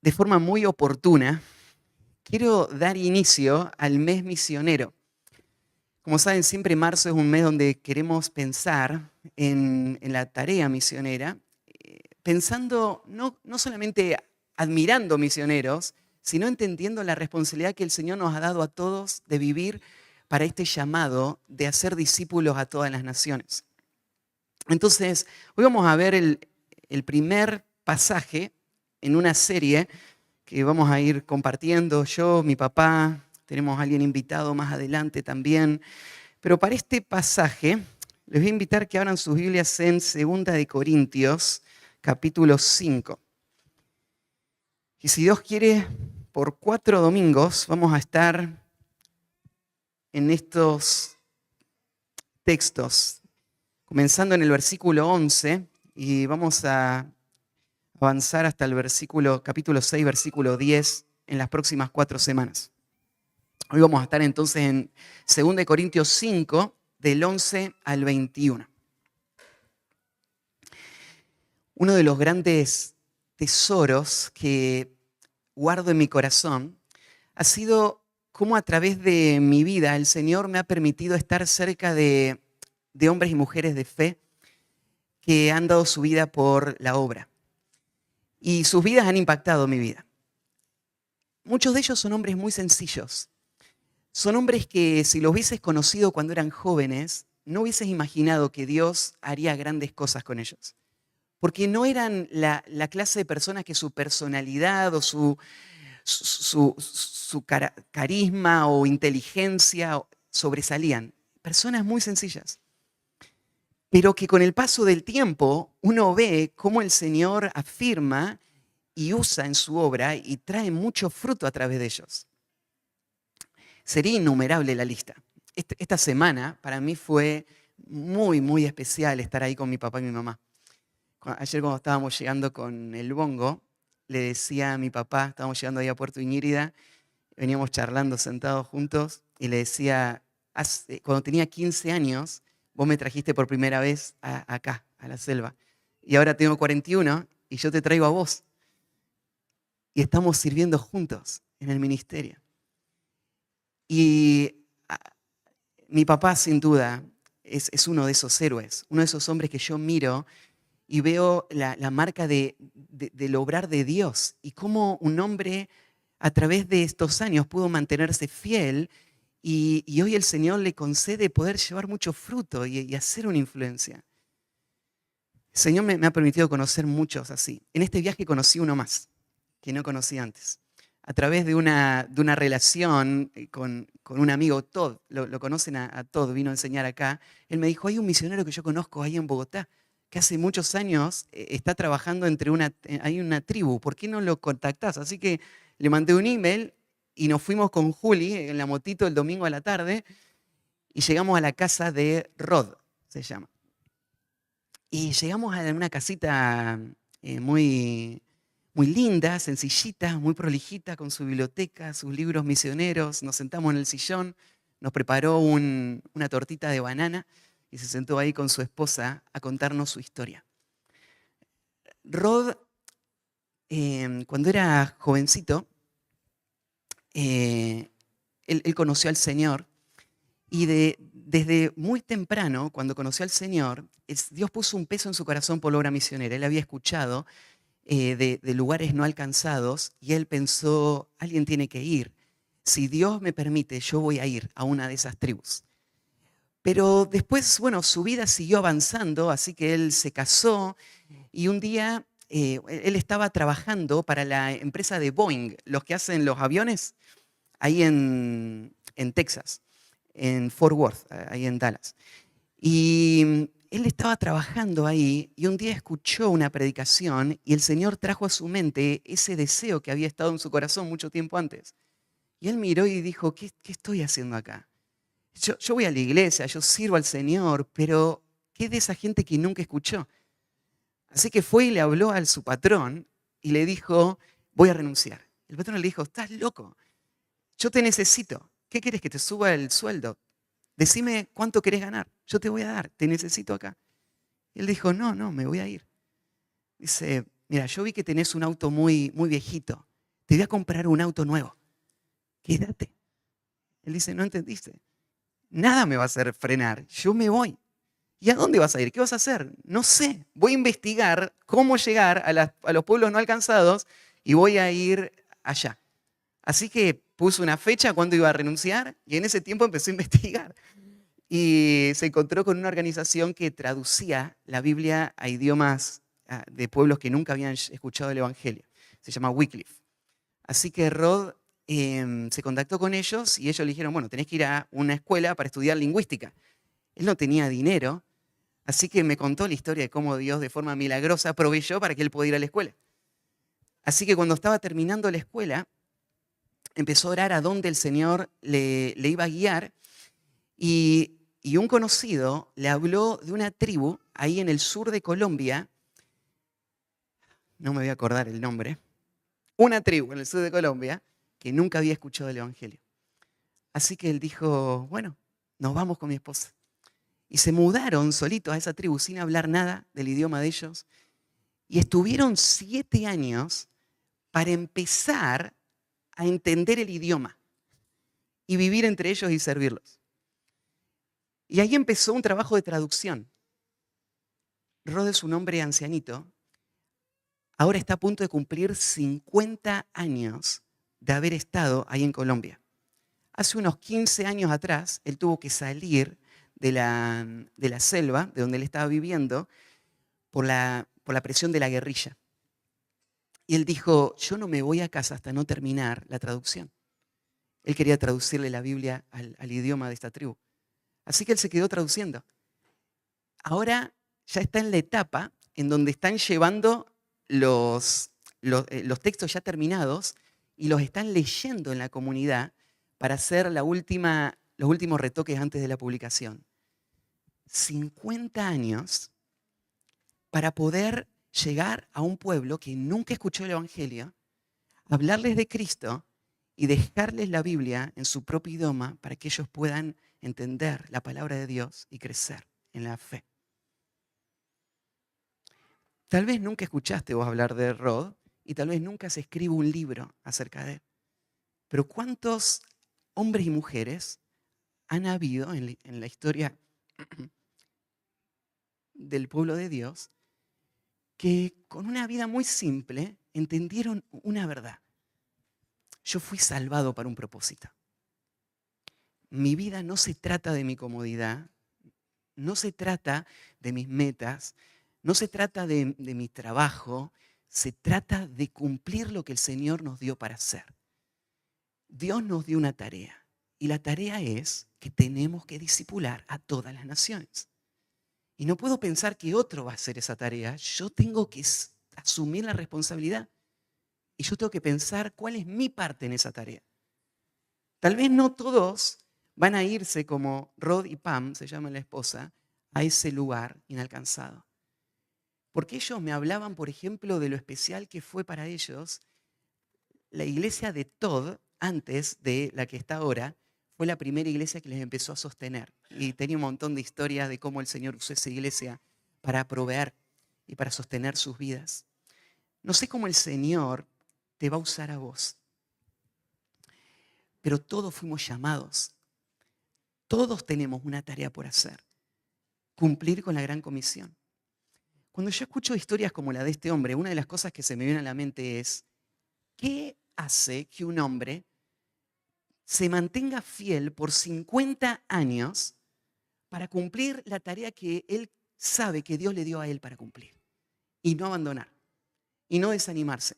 De forma muy oportuna, quiero dar inicio al mes misionero. Como saben, siempre marzo es un mes donde queremos pensar en la tarea misionera, pensando no solamente admirando misioneros, sino entendiendo la responsabilidad que el Señor nos ha dado a todos de vivir para este llamado de hacer discípulos a todas las naciones. Entonces, hoy vamos a ver el primer pasaje en una serie que vamos a ir compartiendo yo, mi papá, tenemos a alguien invitado más adelante también. Pero para este pasaje, les voy a invitar que abran sus Biblias en 2 de Corintios, capítulo 5. Y si Dios quiere, por 4 domingos vamos a estar en estos textos, comenzando en el versículo 11 y vamos a avanzar hasta el capítulo 6, versículo 10 en las próximas 4 semanas. Hoy vamos a estar entonces en 2 de Corintios 5, del 11 al 21. Uno de los grandes tesoros que guardo en mi corazón ha sido cómo a través de mi vida el Señor me ha permitido estar cerca de hombres y mujeres de fe que han dado su vida por la obra. Y sus vidas han impactado mi vida. Muchos de ellos son hombres muy sencillos. Son hombres que si los hubieses conocido cuando eran jóvenes, no hubieses imaginado que Dios haría grandes cosas con ellos. Porque no eran la clase de personas que su personalidad o su carisma o inteligencia sobresalían. Personas muy sencillas. Pero que con el paso del tiempo uno ve cómo el Señor afirma y usa en su obra y trae mucho fruto a través de ellos. Sería innumerable la lista. Esta semana para mí fue muy especial estar ahí con mi papá y mi mamá. Ayer cuando estábamos llegando con el bongo, le decía a mi papá, estábamos llegando ahí a Puerto Iñírida, veníamos charlando sentados juntos, y le decía, cuando tenía 15 años, vos me trajiste por primera vez acá, a la selva, y ahora tengo 41 y yo te traigo a vos. Y estamos sirviendo juntos en el ministerio. Y mi papá, sin duda, es uno de esos héroes, uno de esos hombres que yo miro y veo la marca del obrar de Dios y cómo un hombre a través de estos años pudo mantenerse fiel y hoy el Señor le concede poder llevar mucho fruto y hacer una influencia. El Señor me ha permitido conocer muchos así. En este viaje conocí uno más, que no conocí antes. A través de una relación con un amigo, Todd, lo conocen a Todd, vino a enseñar acá. Él me dijo, hay un misionero que yo conozco ahí en Bogotá, que hace muchos años está trabajando hay una tribu, ¿por qué no lo contactás? Así que le mandé un email y nos fuimos con Juli en la motito el domingo a la tarde y llegamos a la casa de Rod, se llama. Y llegamos a una casita muy linda, sencillita, muy prolijita, con su biblioteca, sus libros misioneros. Nos sentamos en el sillón, nos preparó una tortita de banana y se sentó ahí con su esposa a contarnos su historia. Rod, cuando era jovencito, él conoció al Señor y desde muy temprano, cuando conoció al Señor, Dios puso un peso en su corazón por la obra misionera. Él había escuchado de lugares no alcanzados y él pensó, alguien tiene que ir. Si Dios me permite, yo voy a ir a una de esas tribus. Pero después, bueno, su vida siguió avanzando, así que él se casó y un día él estaba trabajando para la empresa de Boeing, los que hacen los aviones, ahí en Texas, en Fort Worth, ahí en Dallas. Y él estaba trabajando ahí y un día escuchó una predicación y el Señor trajo a su mente ese deseo que había estado en su corazón mucho tiempo antes. Y él miró y dijo, ¿qué estoy haciendo acá? Yo voy a la iglesia, yo sirvo al Señor, pero ¿qué de esa gente que nunca escuchó? Así que fue y le habló a su patrón y le dijo, voy a renunciar. El patrón le dijo, estás loco, yo te necesito. ¿Qué quieres, que te suba el sueldo? Decime cuánto querés ganar, yo te voy a dar, te necesito acá. Y él dijo, no, me voy a ir. Dice, mira, yo vi que tenés un auto muy viejito, te voy a comprar un auto nuevo. Quédate. Él dice, no entendiste. Nada me va a hacer frenar. Yo me voy. ¿Y a dónde vas a ir? ¿Qué vas a hacer? No sé. Voy a investigar cómo llegar a los pueblos no alcanzados y voy a ir allá. Así que puso una fecha cuando iba a renunciar y en ese tiempo empezó a investigar. Y se encontró con una organización que traducía la Biblia a idiomas de pueblos que nunca habían escuchado el Evangelio. Se llama Wycliffe. Así que Rod se contactó con ellos y ellos le dijeron, bueno, tenés que ir a una escuela para estudiar lingüística. Él no tenía dinero, así que me contó la historia de cómo Dios de forma milagrosa proveyó para que él pudiera ir a la escuela. Así que cuando estaba terminando la escuela, empezó a orar a dónde el Señor le iba a guiar y un conocido le habló de una tribu ahí en el sur de Colombia, no me voy a acordar el nombre, una tribu en el sur de Colombia que nunca había escuchado el Evangelio. Así que él dijo, bueno, nos vamos con mi esposa. Y se mudaron solitos a esa tribu sin hablar nada del idioma de ellos. Y estuvieron 7 años para empezar a entender el idioma y vivir entre ellos y servirlos. Y ahí empezó un trabajo de traducción. Rod es un hombre ancianito. Ahora está a punto de cumplir 50 años de haber estado ahí en Colombia. Hace unos 15 años atrás, él tuvo que salir de la selva, de donde él estaba viviendo, por la presión de la guerrilla. Y él dijo, yo no me voy a casa hasta no terminar la traducción. Él quería traducirle la Biblia al idioma de esta tribu. Así que él se quedó traduciendo. Ahora ya está en la etapa en donde están llevando los textos ya terminados y los están leyendo en la comunidad para hacer los últimos retoques antes de la publicación. 50 años para poder llegar a un pueblo que nunca escuchó el Evangelio, hablarles de Cristo y dejarles la Biblia en su propio idioma para que ellos puedan entender la palabra de Dios y crecer en la fe. Tal vez nunca escuchaste vos hablar de Rod y tal vez nunca se escribe un libro acerca de él. Pero ¿cuántos hombres y mujeres han habido en la historia del pueblo de Dios que con una vida muy simple entendieron una verdad? Yo fui salvado para un propósito. Mi vida no se trata de mi comodidad, no se trata de mis metas, no se trata de mi trabajo, se trata de cumplir lo que el Señor nos dio para hacer. Dios nos dio una tarea y la tarea es que tenemos que discipular a todas las naciones. Y no puedo pensar que otro va a hacer esa tarea, yo tengo que asumir la responsabilidad y yo tengo que pensar cuál es mi parte en esa tarea. Tal vez no todos van a irse como Rod y Pam, se llama la esposa, a ese lugar inalcanzado. Porque ellos me hablaban, por ejemplo, de lo especial que fue para ellos la iglesia de Todd, antes de la que está ahora, fue la primera iglesia que les empezó a sostener. Y tenía un montón de historias de cómo el Señor usó esa iglesia para proveer y para sostener sus vidas. No sé cómo el Señor te va a usar a vos, pero todos fuimos llamados. Todos tenemos una tarea por hacer. Cumplir con la gran comisión. Cuando yo escucho historias como la de este hombre, una de las cosas que se me viene a la mente es, ¿qué hace que un hombre se mantenga fiel por 50 años para cumplir la tarea que él sabe que Dios le dio a él para cumplir? Y no abandonar, y no desanimarse.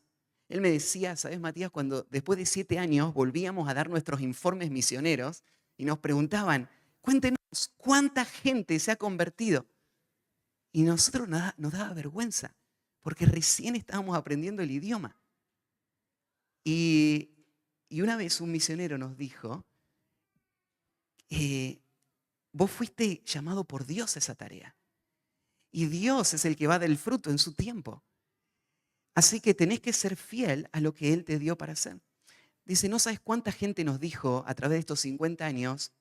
Él me decía, ¿sabes, Matías? Cuando después de 7 años volvíamos a dar nuestros informes misioneros y nos preguntaban, cuéntenos, ¿cuánta gente se ha convertido? Y nosotros nos daba vergüenza, porque recién estábamos aprendiendo el idioma. Y una vez un misionero nos dijo, vos fuiste llamado por Dios a esa tarea. Y Dios es el que va a dar el fruto en su tiempo. Así que tenés que ser fiel a lo que Él te dio para hacer. Dice, no sabes cuánta gente nos dijo a través de estos 50 años,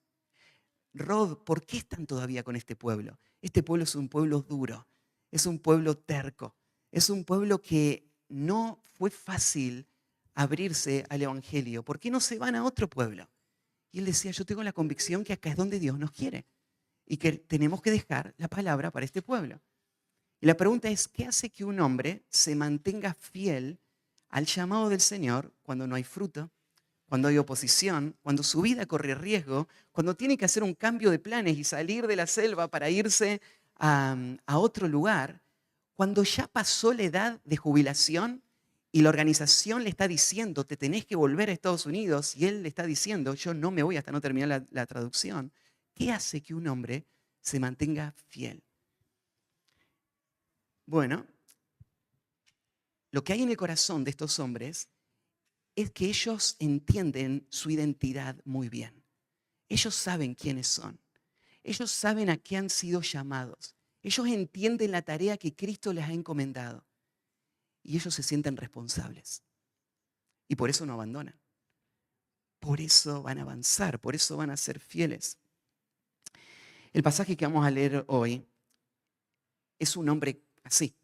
Rod, ¿por qué están todavía con este pueblo? Este pueblo es un pueblo duro, es un pueblo terco, es un pueblo que no fue fácil abrirse al Evangelio? ¿Por qué no se van a otro pueblo? Y él decía, yo tengo la convicción que acá es donde Dios nos quiere y que tenemos que dejar la palabra para este pueblo. Y la pregunta es, ¿qué hace que un hombre se mantenga fiel al llamado del Señor cuando no hay fruto, cuando hay oposición, cuando su vida corre riesgo, cuando tiene que hacer un cambio de planes y salir de la selva para irse a otro lugar, cuando ya pasó la edad de jubilación y la organización le está diciendo, te tenés que volver a Estados Unidos, y él le está diciendo, yo no me voy hasta no terminar la traducción? ¿Qué hace que un hombre se mantenga fiel? Bueno, lo que hay en el corazón de estos hombres es que ellos entienden su identidad muy bien. Ellos saben quiénes son. Ellos saben a qué han sido llamados. Ellos entienden la tarea que Cristo les ha encomendado. Y ellos se sienten responsables. Y por eso no abandonan. Por eso van a avanzar, por eso van a ser fieles. El pasaje que vamos a leer hoy es un hombre así.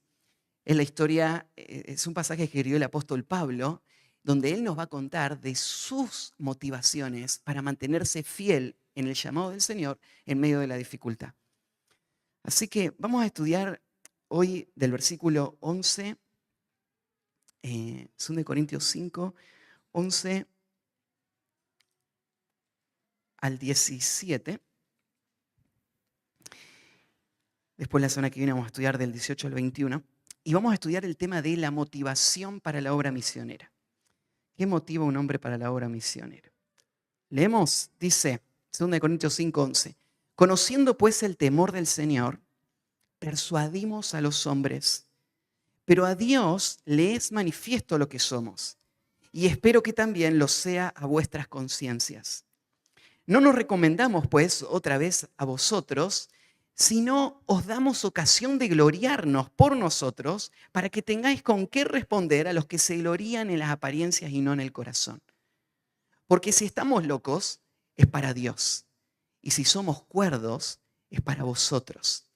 Es la historia, es un pasaje que escribió el apóstol Pablo, donde él nos va a contar de sus motivaciones para mantenerse fiel en el llamado del Señor en medio de la dificultad. Así que vamos a estudiar hoy del versículo 11, 2 Corintios 5, 11 al 17. Después la semana que viene vamos a estudiar del 18 al 21. Y vamos a estudiar el tema de la motivación para la obra misionera. ¿Qué motiva a un hombre para la obra misionera? Leemos, dice 2 Corintios 5, 11. Conociendo pues el temor del Señor, persuadimos a los hombres, pero a Dios le es manifiesto lo que somos, y espero que también lo sea a vuestras conciencias. No nos recomendamos, pues, otra vez a vosotros, sino os damos ocasión de gloriarnos por nosotros para que tengáis con qué responder a los que se glorían en las apariencias y no en el corazón. Porque si estamos locos, es para Dios. Y si somos cuerdos, es para vosotros.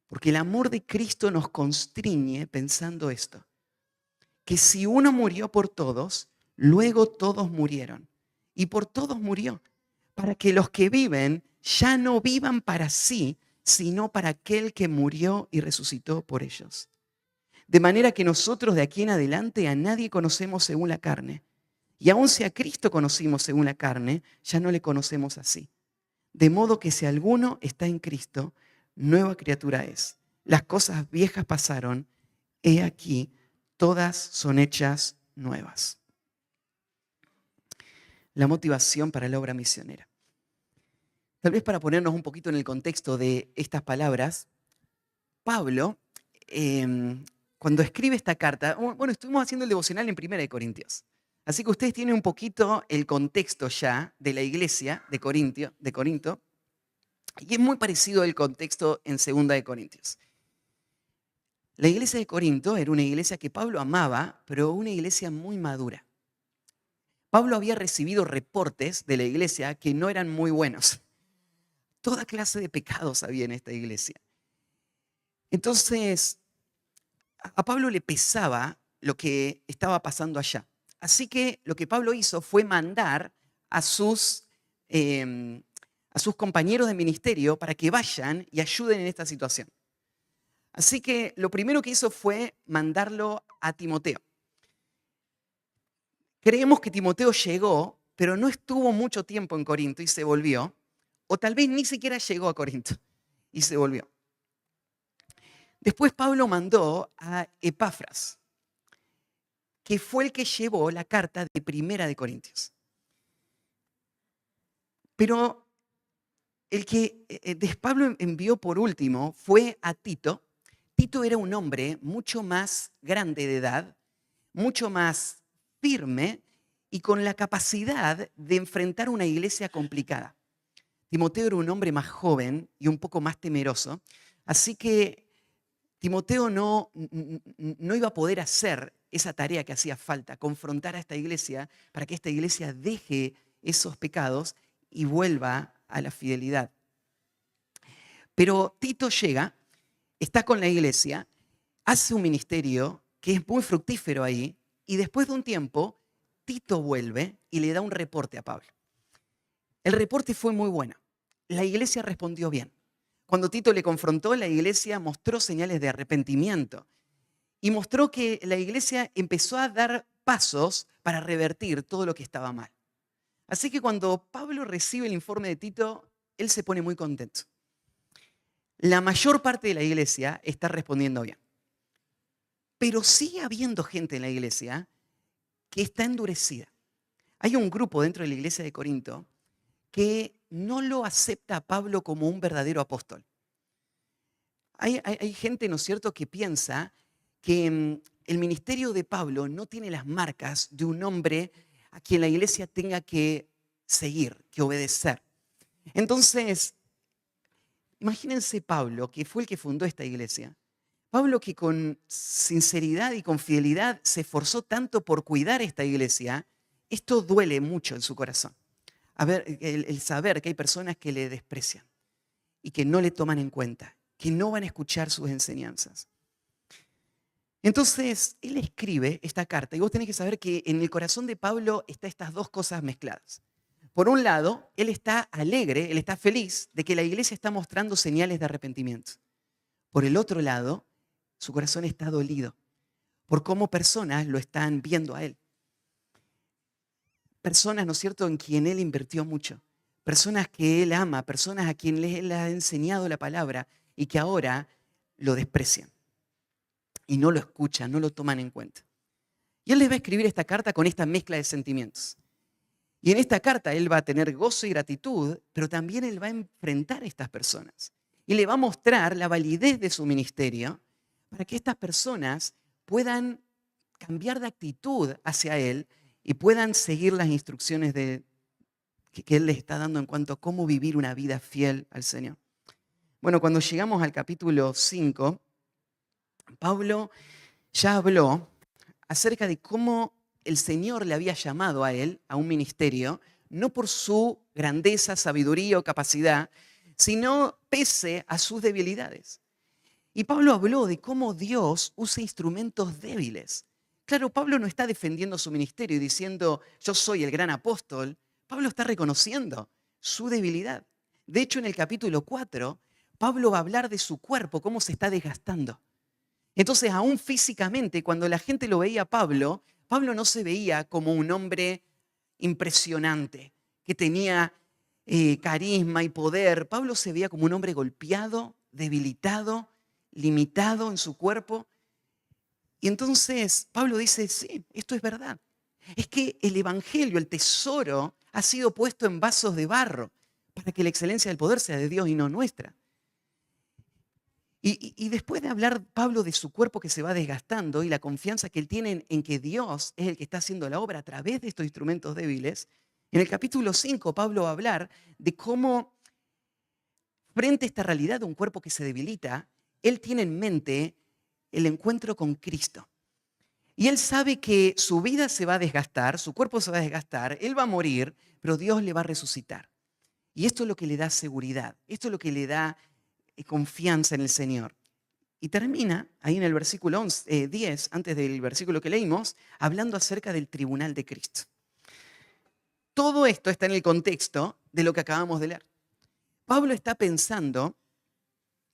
Porque el amor de Cristo nos constriñe pensando esto, que si uno murió por todos, luego todos murieron. Y por todos murió, para que los que viven ya no vivan para sí, sino para aquel que murió y resucitó por ellos. De manera que nosotros de aquí en adelante a nadie conocemos según la carne. Y aun si a Cristo conocimos según la carne, ya no le conocemos así. De modo que si alguno está en Cristo, nueva criatura es. Las cosas viejas pasaron, he aquí, todas son hechas nuevas. La motivación para la obra misionera. Tal vez para ponernos un poquito en el contexto de estas palabras, Pablo, cuando escribe esta carta, bueno, estuvimos haciendo el devocional en 1 Corintios. Así que ustedes tienen un poquito el contexto ya de la iglesia de Corinto, y es muy parecido al contexto en 2 Corintios. La iglesia de Corinto era una iglesia que Pablo amaba, pero una iglesia muy madura. Pablo había recibido reportes de la iglesia que no eran muy buenos. Toda clase de pecados había en esta iglesia. Entonces, a Pablo le pesaba lo que estaba pasando allá. Así que lo que Pablo hizo fue mandar a sus compañeros de ministerio para que vayan y ayuden en esta situación. Así que lo primero que hizo fue mandarlo a Timoteo. Creemos que Timoteo llegó, pero no estuvo mucho tiempo en Corinto y se volvió. O tal vez ni siquiera llegó a Corinto y se volvió. Después Pablo mandó a Epafras, que fue el que llevó la carta de 1 Corintios. Pero el que Pablo envió por último fue a Tito. Tito era un hombre mucho más grande de edad, mucho más firme y con la capacidad de enfrentar una iglesia complicada. Timoteo era un hombre más joven y un poco más temeroso, así que Timoteo no iba a poder hacer esa tarea que hacía falta, confrontar a esta iglesia para que esta iglesia deje esos pecados y vuelva a la fidelidad. Pero Tito llega, está con la iglesia, hace un ministerio que es muy fructífero ahí, y después de un tiempo Tito vuelve y le da un reporte a Pablo. El reporte fue muy bueno. La iglesia respondió bien. Cuando Tito le confrontó, la iglesia mostró señales de arrepentimiento y mostró que la iglesia empezó a dar pasos para revertir todo lo que estaba mal. Así que cuando Pablo recibe el informe de Tito, él se pone muy contento. La mayor parte de la iglesia está respondiendo bien. Pero sigue habiendo gente en la iglesia que está endurecida. Hay un grupo dentro de la iglesia de Corinto que no lo acepta a Pablo como un verdadero apóstol. Hay gente, ¿no es cierto?, que piensa que el ministerio de Pablo no tiene las marcas de un hombre a quien la iglesia tenga que seguir, que obedecer. Entonces, imagínense Pablo, que fue el que fundó esta iglesia. Pablo, que con sinceridad y con fidelidad se esforzó tanto por cuidar esta iglesia, esto duele mucho en su corazón. A ver, el saber que hay personas que le desprecian y que no le toman en cuenta, que no van a escuchar sus enseñanzas. Entonces, él escribe esta carta y vos tenés que saber que en el corazón de Pablo están estas dos cosas mezcladas. Por un lado, él está alegre, él está feliz de que la iglesia está mostrando señales de arrepentimiento. Por el otro lado, su corazón está dolido por cómo personas lo están viendo a él. Personas, ¿no es cierto?, en quien él invirtió mucho. Personas que él ama, personas a quien él ha enseñado la palabra y que ahora lo desprecian. Y no lo escuchan, no lo toman en cuenta. Y él les va a escribir esta carta con esta mezcla de sentimientos. Y en esta carta él va a tener gozo y gratitud, pero también él va a enfrentar a estas personas. Y le va a mostrar la validez de su ministerio para que estas personas puedan cambiar de actitud hacia él y puedan seguir las instrucciones que él les está dando en cuanto a cómo vivir una vida fiel al Señor. Bueno, cuando llegamos al capítulo 5, Pablo ya habló acerca de cómo el Señor le había llamado a él a un ministerio, no por su grandeza, sabiduría o capacidad, sino pese a sus debilidades. Y Pablo habló de cómo Dios usa instrumentos débiles. Claro, Pablo no está defendiendo su ministerio y diciendo, yo soy el gran apóstol. Pablo está reconociendo su debilidad. De hecho, en el capítulo 4, Pablo va a hablar de su cuerpo, cómo se está desgastando. Entonces, aún físicamente, cuando la gente lo veía a Pablo, Pablo no se veía como un hombre impresionante, que tenía carisma y poder. Pablo se veía como un hombre golpeado, debilitado, limitado en su cuerpo. Y entonces Pablo dice, sí, esto es verdad. Es que el evangelio, el tesoro, ha sido puesto en vasos de barro para que la excelencia del poder sea de Dios y no nuestra. Y después de hablar Pablo de su cuerpo que se va desgastando y la confianza que él tiene en que Dios es el que está haciendo la obra a través de estos instrumentos débiles, en el capítulo 5 Pablo va a hablar de cómo frente a esta realidad de un cuerpo que se debilita, él tiene en mente el encuentro con Cristo. Y él sabe que su vida se va a desgastar, su cuerpo se va a desgastar, él va a morir, pero Dios le va a resucitar. Y esto es lo que le da seguridad, esto es lo que le da confianza en el Señor. Y termina ahí en el versículo 10, antes del versículo que leímos, hablando acerca del tribunal de Cristo. Todo esto está en el contexto de lo que acabamos de leer. Pablo está pensando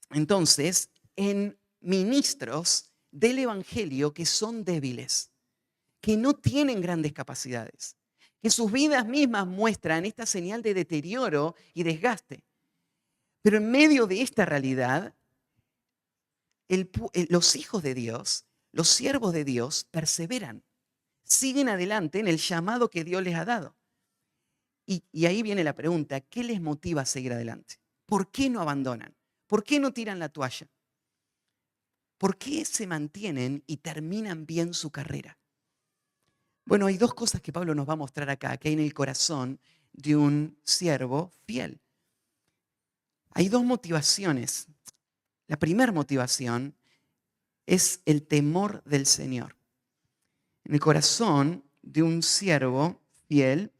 entonces en ministros del Evangelio que son débiles, que no tienen grandes capacidades, que sus vidas mismas muestran esta señal de deterioro y desgaste. Pero en medio de esta realidad, los hijos de Dios, los siervos de Dios, perseveran, siguen adelante en el llamado que Dios les ha dado. Y ahí viene la pregunta, ¿qué les motiva a seguir adelante? ¿Por qué no abandonan? ¿Por qué no tiran la toalla? ¿Por qué se mantienen y terminan bien su carrera? Bueno, hay dos cosas que Pablo nos va a mostrar acá, que hay en el corazón de un siervo fiel. Hay dos motivaciones. La primera motivación es el temor del Señor. En el corazón de un siervo fiel,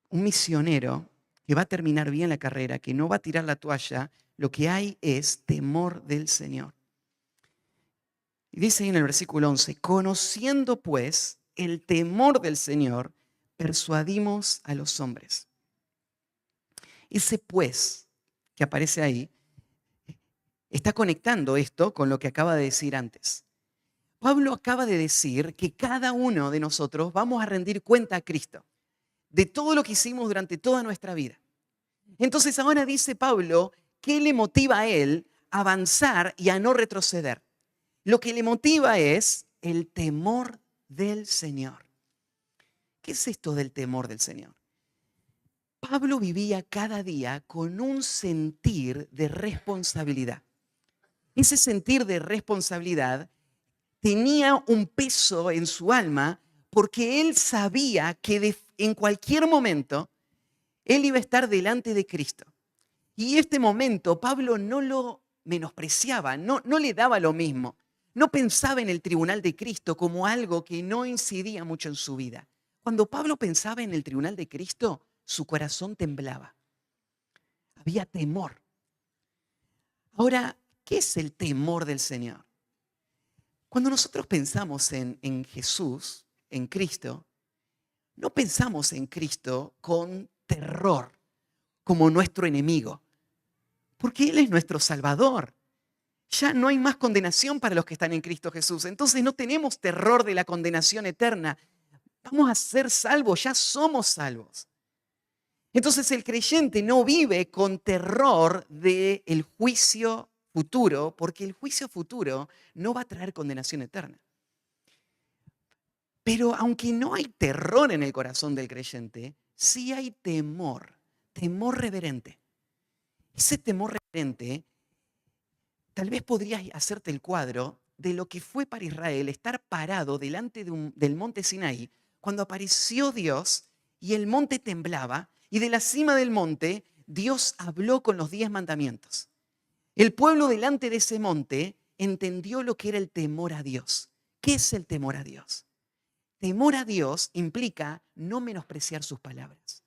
un misionero que va a terminar bien la carrera, que no va a tirar la toalla, lo que hay es temor del Señor. Y dice ahí en el versículo 11, conociendo pues el temor del Señor, persuadimos a los hombres. Ese pues que aparece ahí está conectando esto con lo que acaba de decir antes. Pablo acaba de decir que cada uno de nosotros vamos a rendir cuenta a Cristo de todo lo que hicimos durante toda nuestra vida. Entonces ahora dice Pablo, ¿qué le motiva a él a avanzar y a no retroceder? Lo que le motiva es el temor del Señor. ¿Qué es esto del temor del Señor? Pablo vivía cada día con un sentir de responsabilidad. Ese sentir de responsabilidad tenía un peso en su alma porque él sabía que en cualquier momento él iba a estar delante de Cristo. Y este momento Pablo no lo menospreciaba, no le daba lo mismo. No pensaba en el tribunal de Cristo como algo que no incidía mucho en su vida. Cuando Pablo pensaba en el tribunal de Cristo, su corazón temblaba. Había temor. Ahora, ¿qué es el temor del Señor? Cuando nosotros pensamos en Jesús, en Cristo, no pensamos en Cristo con terror, como nuestro enemigo, porque Él es nuestro Salvador. Ya no hay más condenación para los que están en Cristo Jesús. Entonces no tenemos terror de la condenación eterna. Vamos a ser salvos, ya somos salvos. Entonces el creyente no vive con terror del juicio futuro, porque el juicio futuro no va a traer condenación eterna. Pero aunque no hay terror en el corazón del creyente, sí hay temor, temor reverente. Ese temor reverente, tal vez podrías hacerte el cuadro de lo que fue para Israel estar parado delante del monte Sinaí cuando apareció Dios y el monte temblaba y de la cima del monte Dios habló con los 10 mandamientos. El pueblo delante de ese monte entendió lo que era el temor a Dios. ¿Qué es el temor a Dios? Temor a Dios implica no menospreciar sus palabras.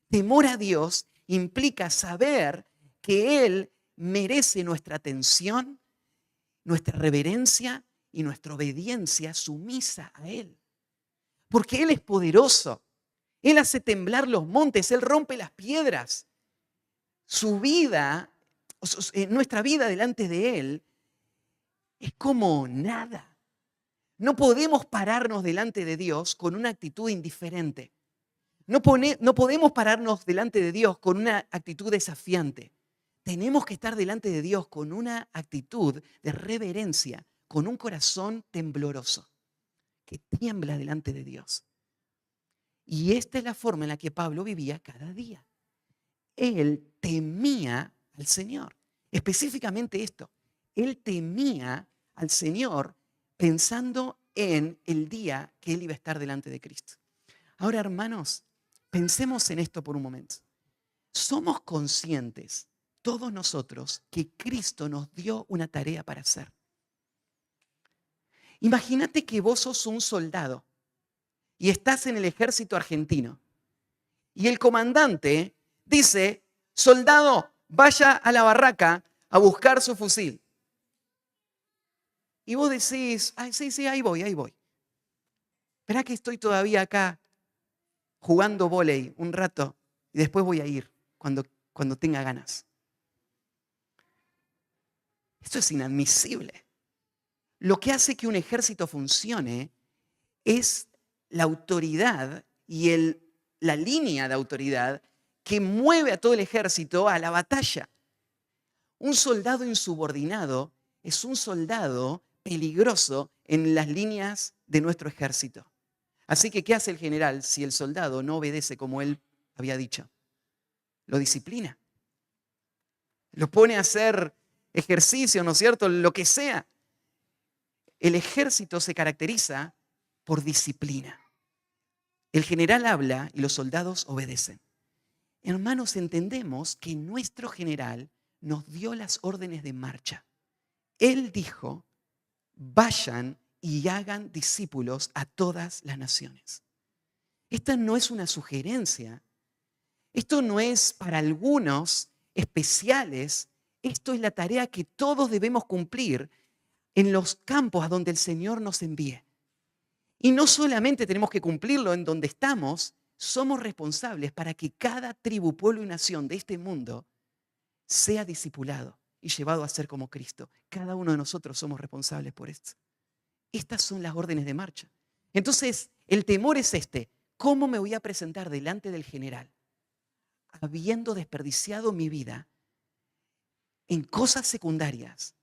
Temor a Dios implica saber que Él merece nuestra atención, nuestra reverencia y nuestra obediencia sumisa a Él. Porque Él es poderoso. Él hace temblar los montes, Él rompe las piedras. Su vida, nuestra vida delante de Él es como nada. No podemos pararnos delante de Dios con una actitud indiferente. No podemos pararnos delante de Dios con una actitud desafiante. Tenemos que estar delante de Dios con una actitud de reverencia, con un corazón tembloroso, que tiembla delante de Dios. Y esta es la forma en la que Pablo vivía cada día. Él temía al Señor. Específicamente esto. Él temía al Señor pensando en el día que él iba a estar delante de Cristo. Ahora, hermanos, pensemos en esto por un momento. Somos conscientes, todos nosotros, que Cristo nos dio una tarea para hacer. Imagínate que vos sos un soldado y estás en el ejército argentino. Y el comandante dice, soldado, vaya a la barraca a buscar su fusil. Y vos decís, ay, sí, ahí voy. Esperá que estoy todavía acá jugando vóley un rato y después voy a ir cuando tenga ganas. Esto es inadmisible. Lo que hace que un ejército funcione es la autoridad y la línea de autoridad que mueve a todo el ejército a la batalla. Un soldado insubordinado es un soldado peligroso en las líneas de nuestro ejército. Así que, ¿qué hace el general si el soldado no obedece como él había dicho? Lo disciplina. Lo pone a hacer ejercicio, ¿no es cierto? Lo que sea. El ejército se caracteriza por disciplina. El general habla y los soldados obedecen. Hermanos, entendemos que nuestro general nos dio las órdenes de marcha. Él dijo, vayan y hagan discípulos a todas las naciones. Esta no es una sugerencia. Esto no es para algunos especiales. Esto es la tarea que todos debemos cumplir en los campos a donde el Señor nos envíe. Y no solamente tenemos que cumplirlo en donde estamos, somos responsables para que cada tribu, pueblo y nación de este mundo sea discipulado y llevado a ser como Cristo. Cada uno de nosotros somos responsables por esto. Estas son las órdenes de marcha. Entonces, el temor es este. ¿Cómo me voy a presentar delante del general habiendo desperdiciado mi vida en cosas secundarias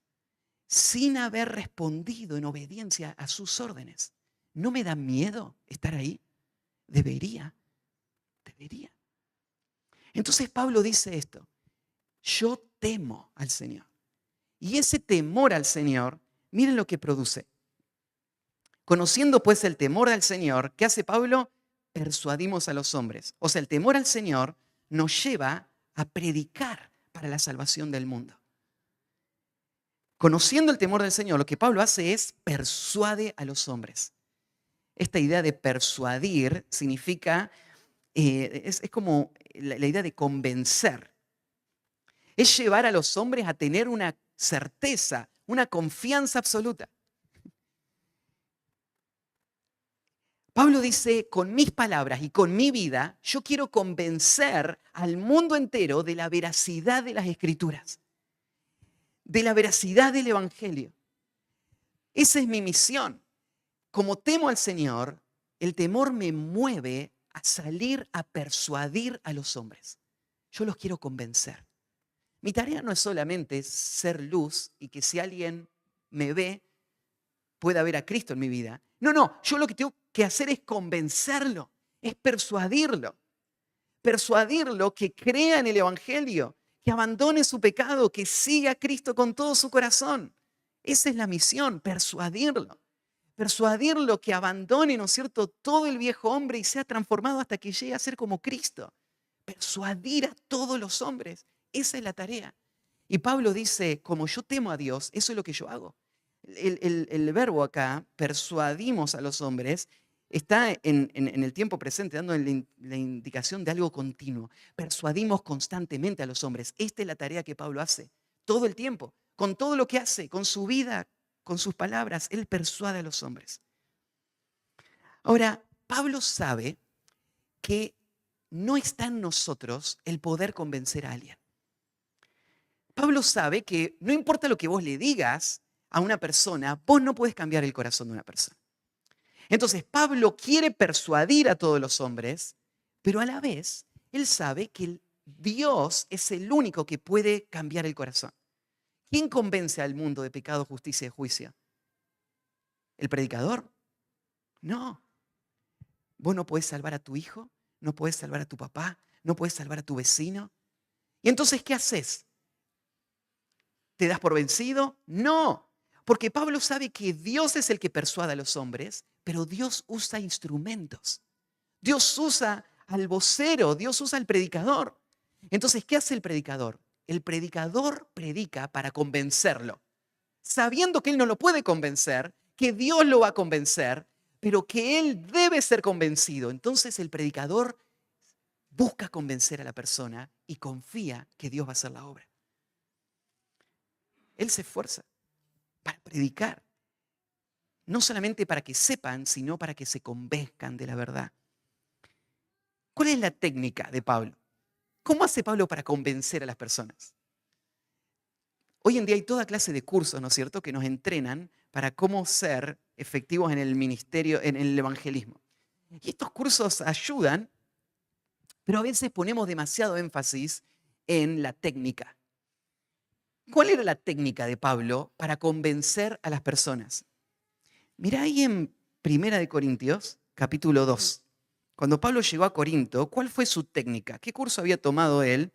sin haber respondido en obediencia a sus órdenes? ¿No me da miedo estar ahí? Debería. Entonces Pablo dice esto. Yo temo al Señor. Y ese temor al Señor, miren lo que produce. Conociendo pues el temor al Señor, ¿qué hace Pablo? Persuadimos a los hombres. O sea, el temor al Señor nos lleva a predicar para la salvación del mundo. Conociendo el temor del Señor, lo que Pablo hace es persuade a los hombres. Esta idea de persuadir significa, es como la idea de convencer. Es llevar a los hombres a tener una certeza, una confianza absoluta. Pablo dice, con mis palabras y con mi vida, yo quiero convencer al mundo entero de la veracidad de las Escrituras, de la veracidad del Evangelio. Esa es mi misión. Como temo al Señor, el temor me mueve a salir a persuadir a los hombres. Yo los quiero convencer. Mi tarea no es solamente ser luz y que si alguien me ve, pueda ver a Cristo en mi vida. No, yo lo que tengo que hacer es convencerlo, es persuadirlo. Persuadirlo que crea en el Evangelio, que abandone su pecado, que siga a Cristo con todo su corazón. Esa es la misión, persuadirlo. Persuadirlo que abandone, ¿no es cierto?, todo el viejo hombre y sea transformado hasta que llegue a ser como Cristo. Persuadir a todos los hombres. Esa es la tarea. Y Pablo dice, como yo temo a Dios, eso es lo que yo hago. El verbo acá, persuadimos a los hombres, está en el tiempo presente, dando la indicación de algo continuo. Persuadimos constantemente a los hombres. Esta es la tarea que Pablo hace todo el tiempo, con todo lo que hace, con su vida, con sus palabras. Él persuade a los hombres. Ahora, Pablo sabe que no está en nosotros el poder convencer a alguien. Pablo sabe que no importa lo que vos le digas a una persona, vos no podés cambiar el corazón de una persona. Entonces, Pablo quiere persuadir a todos los hombres, pero a la vez, él sabe que Dios es el único que puede cambiar el corazón. ¿Quién convence al mundo de pecado, justicia y juicio? ¿El predicador? No. Vos no podés salvar a tu hijo, no podés salvar a tu papá, no podés salvar a tu vecino. ¿Y entonces qué haces? ¿Te das por vencido? No. Porque Pablo sabe que Dios es el que persuade a los hombres, pero Dios usa instrumentos. Dios usa al vocero, Dios usa al predicador. Entonces, ¿qué hace el predicador? El predicador predica para convencerlo, sabiendo que él no lo puede convencer, que Dios lo va a convencer, pero que él debe ser convencido. Entonces el predicador busca convencer a la persona y confía que Dios va a hacer la obra. Él se esfuerza para predicar, no solamente para que sepan, sino para que se convenzcan de la verdad. ¿Cuál es la técnica de Pablo? ¿Cómo hace Pablo para convencer a las personas? Hoy en día hay toda clase de cursos, ¿no es cierto?, que nos entrenan para cómo ser efectivos en el ministerio, en el evangelismo. Y estos cursos ayudan, pero a veces ponemos demasiado énfasis en la técnica. ¿Cuál era la técnica de Pablo para convencer a las personas? Mirá ahí en 1 Corintios, capítulo 2. Cuando Pablo llegó a Corinto, ¿cuál fue su técnica? ¿Qué curso había tomado él?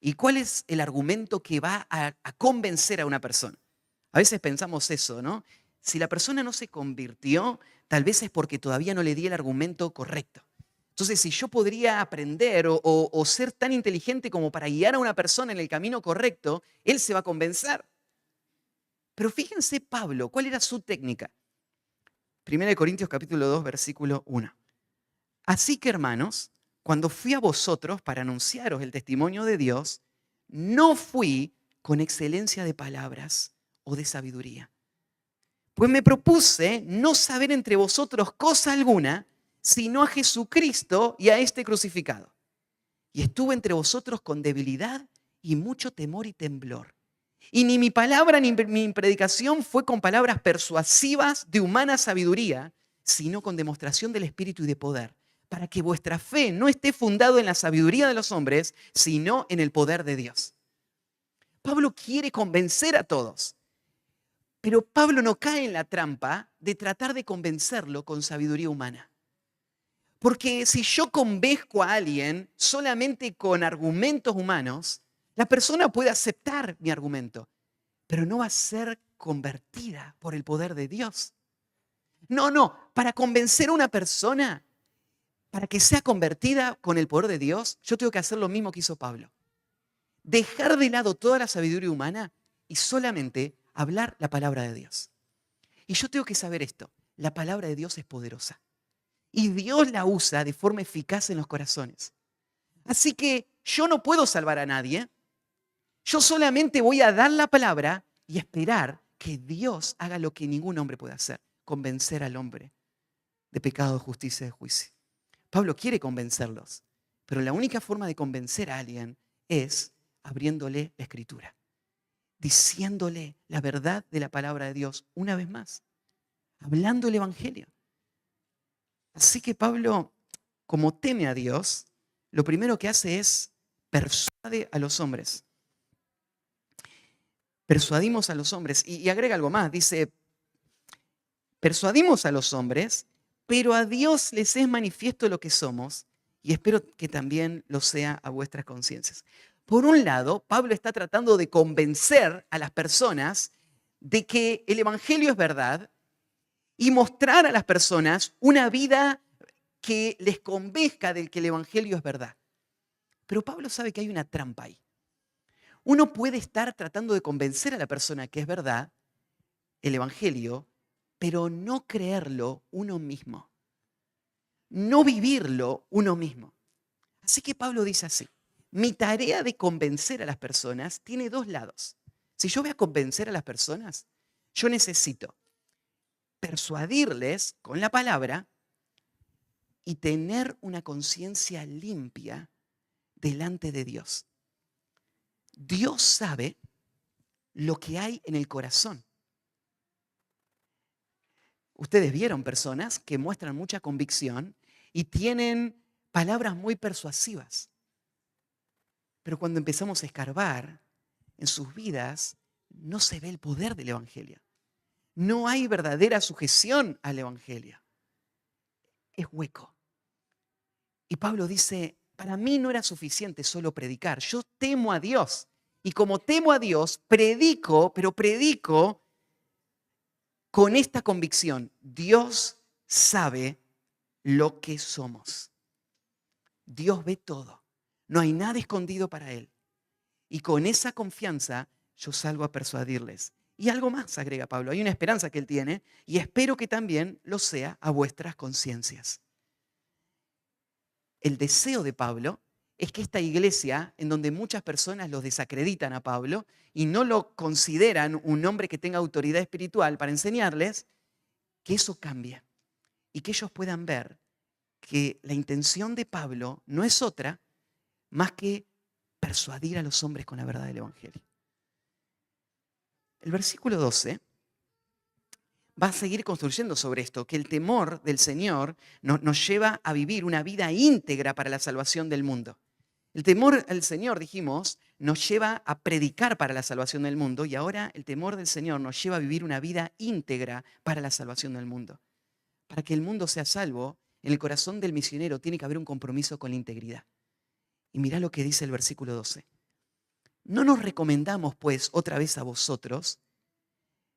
¿Y cuál es el argumento que va a convencer a una persona? A veces pensamos eso, ¿no? Si la persona no se convirtió, tal vez es porque todavía no le di el argumento correcto. Entonces, si yo podría aprender o ser tan inteligente como para guiar a una persona en el camino correcto, él se va a convencer. Pero fíjense Pablo, ¿cuál era su técnica? 1 Corintios capítulo 2, versículo 1. Así que, hermanos, cuando fui a vosotros para anunciaros el testimonio de Dios, no fui con excelencia de palabras o de sabiduría. Pues me propuse no saber entre vosotros cosa alguna, sino a Jesucristo y a este crucificado. Y estuve entre vosotros con debilidad y mucho temor y temblor. Y ni mi palabra ni mi predicación fue con palabras persuasivas de humana sabiduría, sino con demostración del Espíritu y de poder, para que vuestra fe no esté fundada en la sabiduría de los hombres, sino en el poder de Dios. Pablo quiere convencer a todos, pero Pablo no cae en la trampa de tratar de convencerlo con sabiduría humana. Porque si yo convenzco a alguien solamente con argumentos humanos, la persona puede aceptar mi argumento, pero no va a ser convertida por el poder de Dios. No, para convencer a una persona, para que sea convertida con el poder de Dios, yo tengo que hacer lo mismo que hizo Pablo. Dejar de lado toda la sabiduría humana y solamente hablar la palabra de Dios. Y yo tengo que saber esto, la palabra de Dios es poderosa. Y Dios la usa de forma eficaz en los corazones. Así que yo no puedo salvar a nadie. Yo solamente voy a dar la palabra y esperar que Dios haga lo que ningún hombre puede hacer, convencer al hombre de pecado, de justicia y de juicio. Pablo quiere convencerlos, pero la única forma de convencer a alguien es abriéndole la Escritura, diciéndole la verdad de la palabra de Dios una vez más, hablando el Evangelio. Así que Pablo, como teme a Dios, lo primero que hace es persuade a los hombres. Persuadimos a los hombres. Y agrega algo más, dice, persuadimos a los hombres, pero a Dios les es manifiesto lo que somos, y espero que también lo sea a vuestras conciencias. Por un lado, Pablo está tratando de convencer a las personas de que el Evangelio es verdad y mostrar a las personas una vida que les convenzca de que el Evangelio es verdad. Pero Pablo sabe que hay una trampa ahí. Uno puede estar tratando de convencer a la persona que es verdad el Evangelio, pero no creerlo uno mismo, no vivirlo uno mismo. Así que Pablo dice así, mi tarea de convencer a las personas tiene dos lados. Si yo voy a convencer a las personas, yo necesito persuadirles con la palabra y tener una conciencia limpia delante de Dios. Dios sabe lo que hay en el corazón. Ustedes vieron personas que muestran mucha convicción y tienen palabras muy persuasivas. Pero cuando empezamos a escarbar en sus vidas, no se ve el poder del Evangelio. No hay verdadera sujeción al Evangelio. Es hueco. Y Pablo dice, para mí no era suficiente solo predicar. Yo temo a Dios. Y como temo a Dios, predico, pero predico con esta convicción. Dios sabe lo que somos. Dios ve todo. No hay nada escondido para Él. Y con esa confianza yo salgo a persuadirles. Y algo más, agrega Pablo. Hay una esperanza que Él tiene y espero que también lo sea a vuestras conciencias. El deseo de Pablo es que esta iglesia, en donde muchas personas los desacreditan a Pablo y no lo consideran un hombre que tenga autoridad espiritual para enseñarles, que eso cambie y que ellos puedan ver que la intención de Pablo no es otra más que persuadir a los hombres con la verdad del Evangelio. El versículo 12 va a seguir construyendo sobre esto, que el temor del Señor nos lleva a vivir una vida íntegra para la salvación del mundo. El temor al Señor, dijimos, nos lleva a predicar para la salvación del mundo y ahora el temor del Señor nos lleva a vivir una vida íntegra para la salvación del mundo. Para que el mundo sea salvo, en el corazón del misionero tiene que haber un compromiso con la integridad. Y mirá lo que dice el versículo 12. No nos recomendamos, pues, otra vez a vosotros,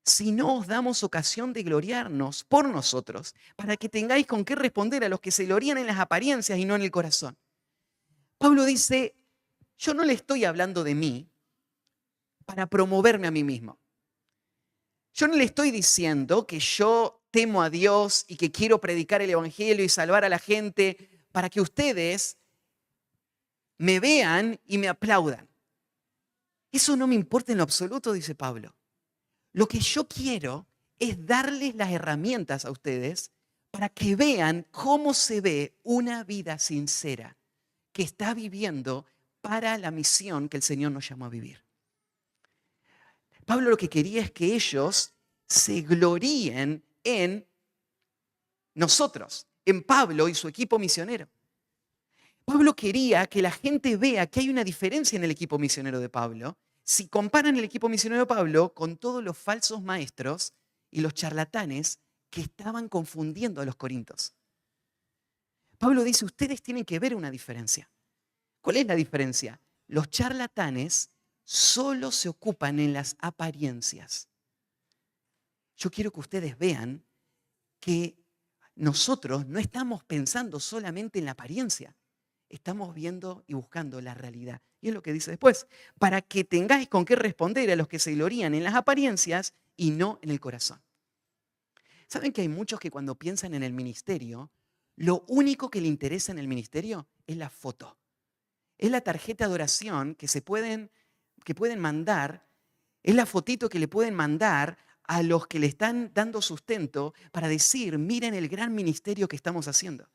si no os damos ocasión de gloriarnos por nosotros, para que tengáis con qué responder a los que se glorían en las apariencias y no en el corazón. Pablo dice, yo no le estoy hablando de mí para promoverme a mí mismo. Yo no le estoy diciendo que yo temo a Dios y que quiero predicar el Evangelio y salvar a la gente para que ustedes me vean y me aplaudan. Eso no me importa en lo absoluto, dice Pablo. Lo que yo quiero es darles las herramientas a ustedes para que vean cómo se ve una vida sincera que está viviendo para la misión que el Señor nos llamó a vivir. Pablo lo que quería es que ellos se gloríen en nosotros, en Pablo y su equipo misionero. Pablo quería que la gente vea que hay una diferencia en el equipo misionero de Pablo si comparan el equipo misionero de Pablo con todos los falsos maestros y los charlatanes que estaban confundiendo a los corintios. Pablo dice, ustedes tienen que ver una diferencia. ¿Cuál es la diferencia? Los charlatanes solo se ocupan en las apariencias. Yo quiero que ustedes vean que nosotros no estamos pensando solamente en la apariencia. Estamos viendo y buscando la realidad. Y es lo que dice después. Para que tengáis con qué responder a los que se glorían en las apariencias y no en el corazón. ¿Saben que hay muchos que cuando piensan en el ministerio, lo único que le interesa en el ministerio es la foto? Es la tarjeta de oración que pueden mandar, es la fotito que le pueden mandar a los que le están dando sustento para decir, miren el gran ministerio que estamos haciendo.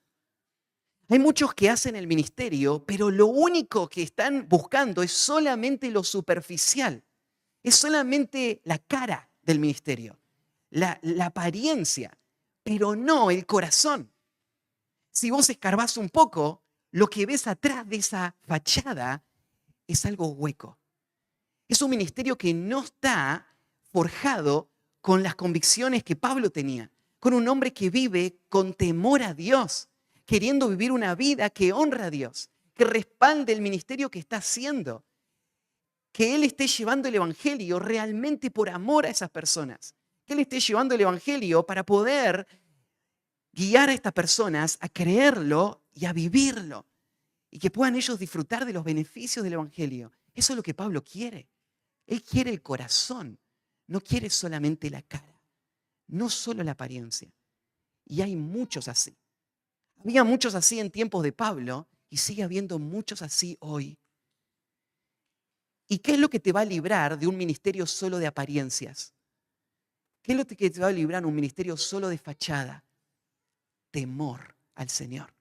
Hay muchos que hacen el ministerio, pero lo único que están buscando es solamente lo superficial. Es solamente la cara del ministerio, la apariencia, pero no el corazón. Si vos escarbás un poco, lo que ves atrás de esa fachada es algo hueco. Es un ministerio que no está forjado con las convicciones que Pablo tenía, con un hombre que vive con temor a Dios, queriendo vivir una vida que honra a Dios, que respalde el ministerio que está haciendo, que Él esté llevando el Evangelio realmente por amor a esas personas, que Él esté llevando el Evangelio para poder guiar a estas personas a creerlo y a vivirlo, y que puedan ellos disfrutar de los beneficios del Evangelio. Eso es lo que Pablo quiere. Él quiere el corazón, no quiere solamente la cara, no solo la apariencia. Y hay muchos así. Había muchos así en tiempos de Pablo y sigue habiendo muchos así hoy. ¿Y qué es lo que te va a librar de un ministerio solo de apariencias? ¿Qué es lo que te va a librar de un ministerio solo de fachada? Temor al Señor.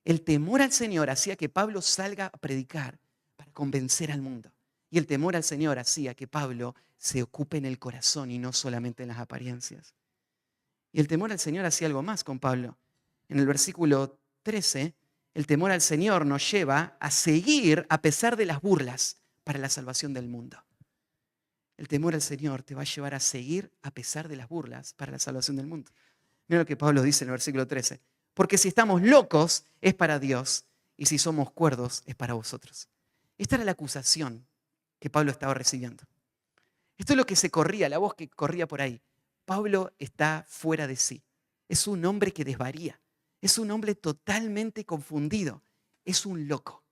El temor al Señor hacía que Pablo salga a predicar para convencer al mundo. Y el temor al Señor hacía que Pablo se ocupe en el corazón y no solamente en las apariencias. Y el temor al Señor hacía algo más con Pablo. En el versículo 13, el temor al Señor nos lleva a seguir a pesar de las burlas para la salvación del mundo. El temor al Señor te va a llevar a seguir a pesar de las burlas para la salvación del mundo. Mira lo que Pablo dice en el versículo 13. Porque si estamos locos es para Dios y si somos cuerdos es para vosotros. Esta era la acusación que Pablo estaba recibiendo. Esto es lo que se corría, la voz que corría por ahí. Pablo está fuera de sí. Es un hombre que desvaría. Es un hombre totalmente confundido. Es un loco.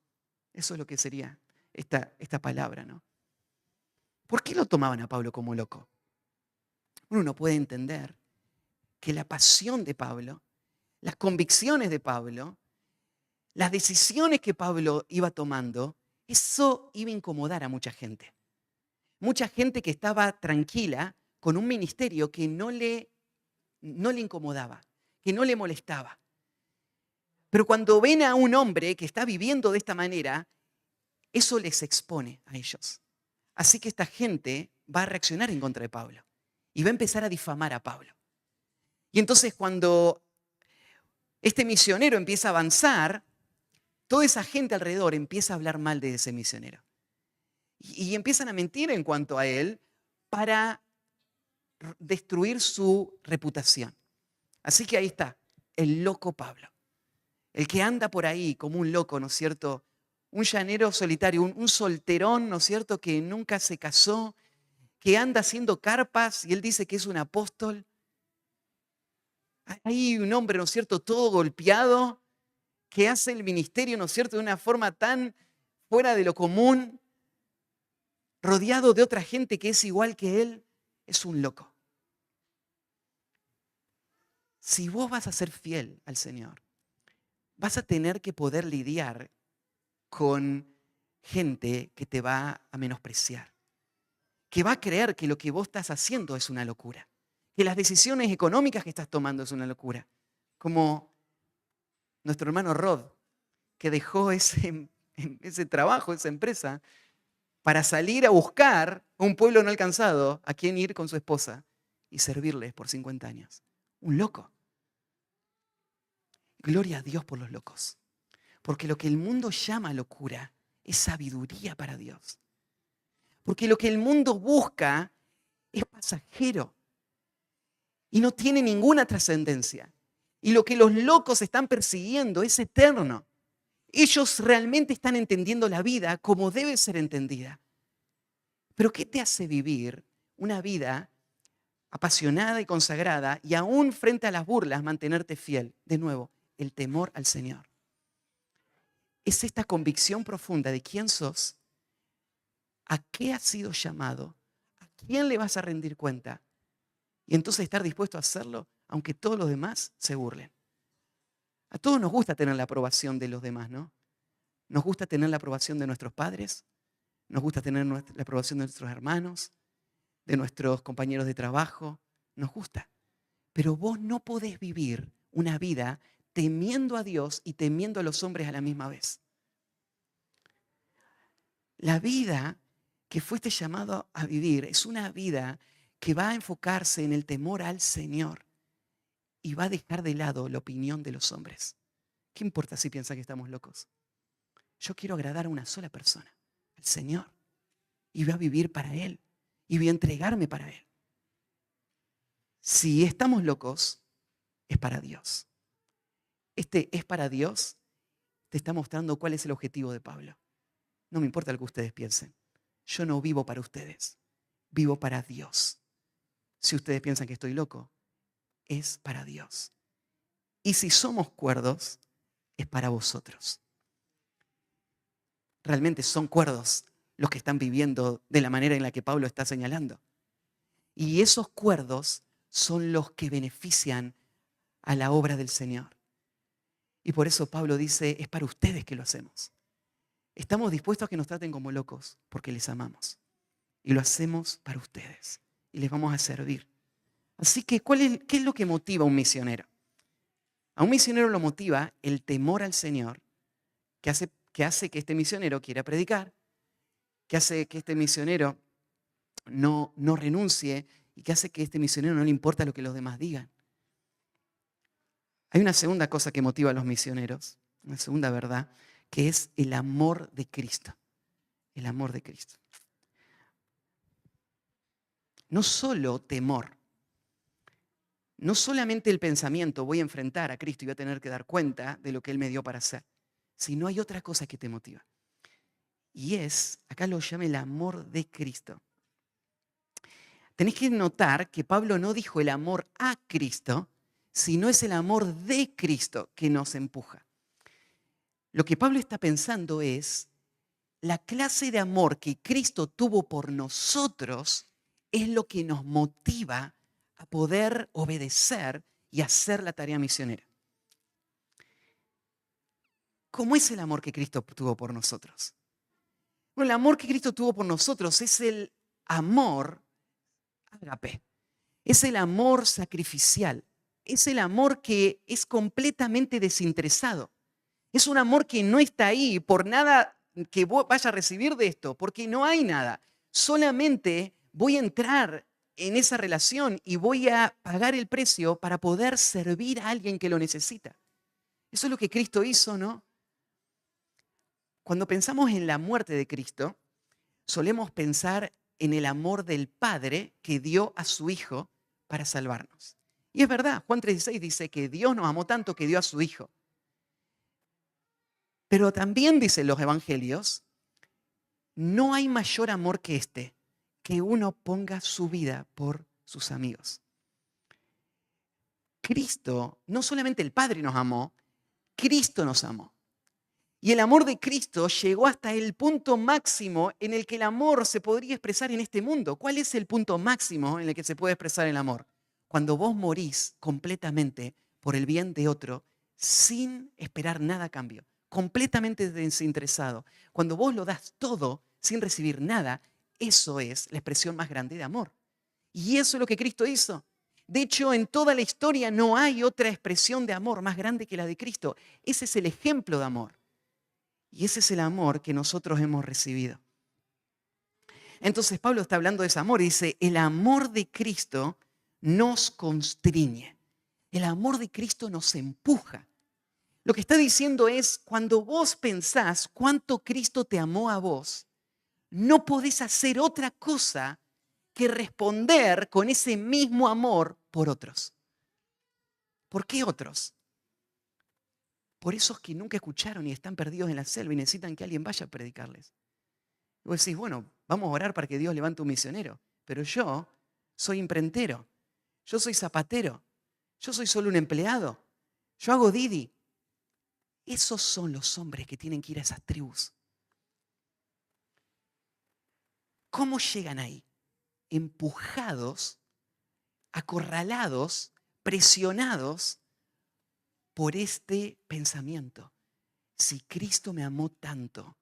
Eso es lo que sería esta palabra, ¿no? ¿Por qué lo tomaban a Pablo como loco? Uno no puede entender que la pasión de Pablo, las convicciones de Pablo, las decisiones que Pablo iba tomando, eso iba a incomodar a mucha gente. Mucha gente que estaba tranquila con un ministerio que no le incomodaba, que no le molestaba. Pero cuando ven a un hombre que está viviendo de esta manera, eso les expone a ellos. Así que esta gente va a reaccionar en contra de Pablo y va a empezar a difamar a Pablo. Y entonces cuando este misionero empieza a avanzar, toda esa gente alrededor empieza a hablar mal de ese misionero. Y empiezan a mentir en cuanto a él para destruir su reputación. Así que ahí está, el loco Pablo. El que anda por ahí como un loco, ¿no es cierto? Un llanero solitario, un solterón, ¿no es cierto? Que nunca se casó, que anda haciendo carpas y él dice que es un apóstol. Hay un hombre, ¿no es cierto?, todo golpeado, que hace el ministerio, ¿no es cierto?, de una forma tan fuera de lo común, rodeado de otra gente que es igual que él, es un loco. Si vos vas a ser fiel al Señor, vas a tener que poder lidiar con gente que te va a menospreciar, que va a creer que lo que vos estás haciendo es una locura, que las decisiones económicas que estás tomando es una locura. Como nuestro hermano Rod, que dejó ese trabajo, esa empresa, para salir a buscar a un pueblo no alcanzado a quien ir con su esposa y servirles por 50 años. Un loco. Gloria a Dios por los locos. Porque lo que el mundo llama locura es sabiduría para Dios. Porque lo que el mundo busca es pasajero y no tiene ninguna trascendencia. Y lo que los locos están persiguiendo es eterno. Ellos realmente están entendiendo la vida como debe ser entendida. Pero ¿qué te hace vivir una vida apasionada y consagrada y aún frente a las burlas mantenerte fiel? De nuevo, el temor al Señor. Es esta convicción profunda de quién sos, a qué has sido llamado, a quién le vas a rendir cuenta y entonces estar dispuesto a hacerlo aunque todos los demás se burlen. A todos nos gusta tener la aprobación de los demás, ¿no? Nos gusta tener la aprobación de nuestros padres, nos gusta tener la aprobación de nuestros hermanos, de nuestros compañeros de trabajo, nos gusta. Pero vos no podés vivir una vida temiendo a Dios y temiendo a los hombres a la misma vez. La vida que fuiste llamado a vivir es una vida que va a enfocarse en el temor al Señor y va a dejar de lado la opinión de los hombres. ¿Qué importa si piensa que estamos locos? Yo quiero agradar a una sola persona, al Señor, y voy a vivir para Él y voy a entregarme para Él. Si estamos locos, es para Dios. Este es para Dios te está mostrando cuál es el objetivo de Pablo. No me importa lo que ustedes piensen. Yo no vivo para ustedes, vivo para Dios. Si ustedes piensan que estoy loco, es para Dios. Y si somos cuerdos, es para vosotros. Realmente son cuerdos los que están viviendo de la manera en la que Pablo está señalando. Y esos cuerdos son los que benefician a la obra del Señor. Y por eso Pablo dice, es para ustedes que lo hacemos. Estamos dispuestos a que nos traten como locos porque les amamos. Y lo hacemos para ustedes. Y les vamos a servir. Así que, ¿qué es lo que motiva a un misionero? A un misionero lo motiva el temor al Señor, que hace que este misionero quiera predicar, que hace que este misionero no renuncie y que hace que este misionero no le importa lo que los demás digan. Hay una segunda cosa que motiva a los misioneros, una segunda verdad, que es el amor de Cristo. El amor de Cristo. No solo temor, no solamente el pensamiento, voy a enfrentar a Cristo y voy a tener que dar cuenta de lo que Él me dio para hacer, sino hay otra cosa que te motiva. Y es, acá lo llama el amor de Cristo. Tenés que notar que Pablo no dijo el amor a Cristo, sino es el amor de Cristo que nos empuja. Lo que Pablo está pensando es la clase de amor que Cristo tuvo por nosotros es lo que nos motiva a poder obedecer y hacer la tarea misionera. ¿Cómo es el amor que Cristo tuvo por nosotros? Bueno, el amor que Cristo tuvo por nosotros es el amor ágape, es el amor sacrificial, es el amor que es completamente desinteresado. Es un amor que no está ahí por nada que vaya a recibir de esto, porque no hay nada. Solamente voy a entrar en esa relación y voy a pagar el precio para poder servir a alguien que lo necesita. Eso es lo que Cristo hizo, ¿no? Cuando pensamos en la muerte de Cristo, solemos pensar en el amor del Padre que dio a su Hijo para salvarnos. Y es verdad, Juan 3:16 dice que Dios nos amó tanto que dio a su Hijo. Pero también dicen los evangelios, no hay mayor amor que este, que uno ponga su vida por sus amigos. Cristo, no solamente el Padre nos amó, Cristo nos amó. Y el amor de Cristo llegó hasta el punto máximo en el que el amor se podría expresar en este mundo. ¿Cuál es el punto máximo en el que se puede expresar el amor? Cuando vos morís completamente por el bien de otro sin esperar nada a cambio, completamente desinteresado. Cuando vos lo das todo sin recibir nada, eso es la expresión más grande de amor. Y eso es lo que Cristo hizo. De hecho, en toda la historia no hay otra expresión de amor más grande que la de Cristo. Ese es el ejemplo de amor. Y ese es el amor que nosotros hemos recibido. Entonces Pablo está hablando de ese amor y dice, el amor de Cristo nos constriñe. El amor de Cristo nos empuja. Lo que está diciendo es, cuando vos pensás cuánto Cristo te amó a vos, no podés hacer otra cosa que responder con ese mismo amor por otros. ¿Por qué otros? Por esos que nunca escucharon y están perdidos en la selva y necesitan que alguien vaya a predicarles. Y vos decís, bueno, vamos a orar para que Dios levante un misionero, pero yo soy imprentero, yo soy zapatero, yo soy solo un empleado, yo hago Didi. Esos son los hombres que tienen que ir a esas tribus. ¿Cómo llegan ahí? Empujados, acorralados, presionados por este pensamiento. Si Cristo me amó tanto,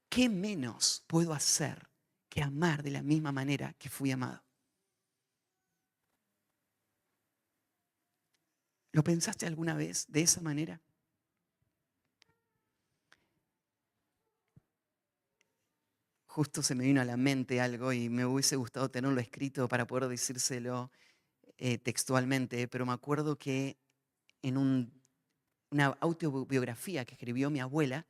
¿qué menos puedo hacer que amar de la misma manera que fui amado? ¿Lo pensaste alguna vez de esa manera? Justo se me vino a la mente algo y me hubiese gustado tenerlo escrito para poder decírselo textualmente, pero me acuerdo que en una autobiografía que escribió mi abuela,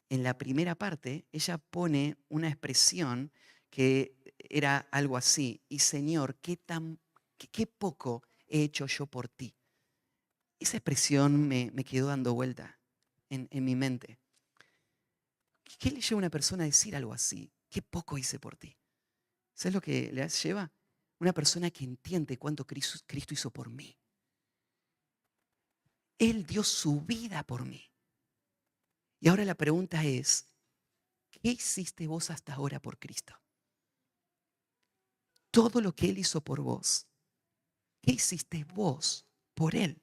en la primera parte, ella pone una expresión que era algo así, y Señor, qué poco he hecho yo por ti. Esa expresión me quedó dando vuelta en mi mente. ¿Qué le lleva a una persona a decir algo así? Qué poco hice por ti. ¿Sabes lo que le lleva? Una persona que entiende cuánto Cristo hizo por mí. Él dio su vida por mí. Y ahora la pregunta es, ¿qué hiciste vos hasta ahora por Cristo? Todo lo que Él hizo por vos, ¿qué hiciste vos por Él?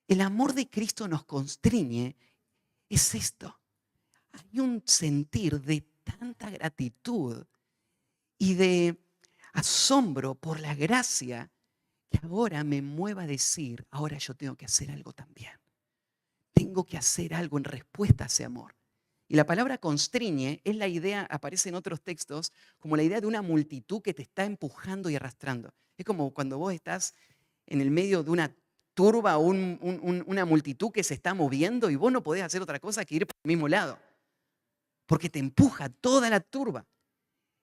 El amor de Cristo nos constriñe, es esto. Hay un sentir de tanta gratitud y de asombro por la gracia que ahora me mueva a decir, ahora yo tengo que hacer algo también. Tengo que hacer algo en respuesta a ese amor. Y la palabra constriñe es la idea, aparece en otros textos, como la idea de una multitud que te está empujando y arrastrando. Es como cuando vos estás en el medio de una turba o una multitud que se está moviendo y vos no podés hacer otra cosa que ir por el mismo lado. Porque te empuja toda la turba.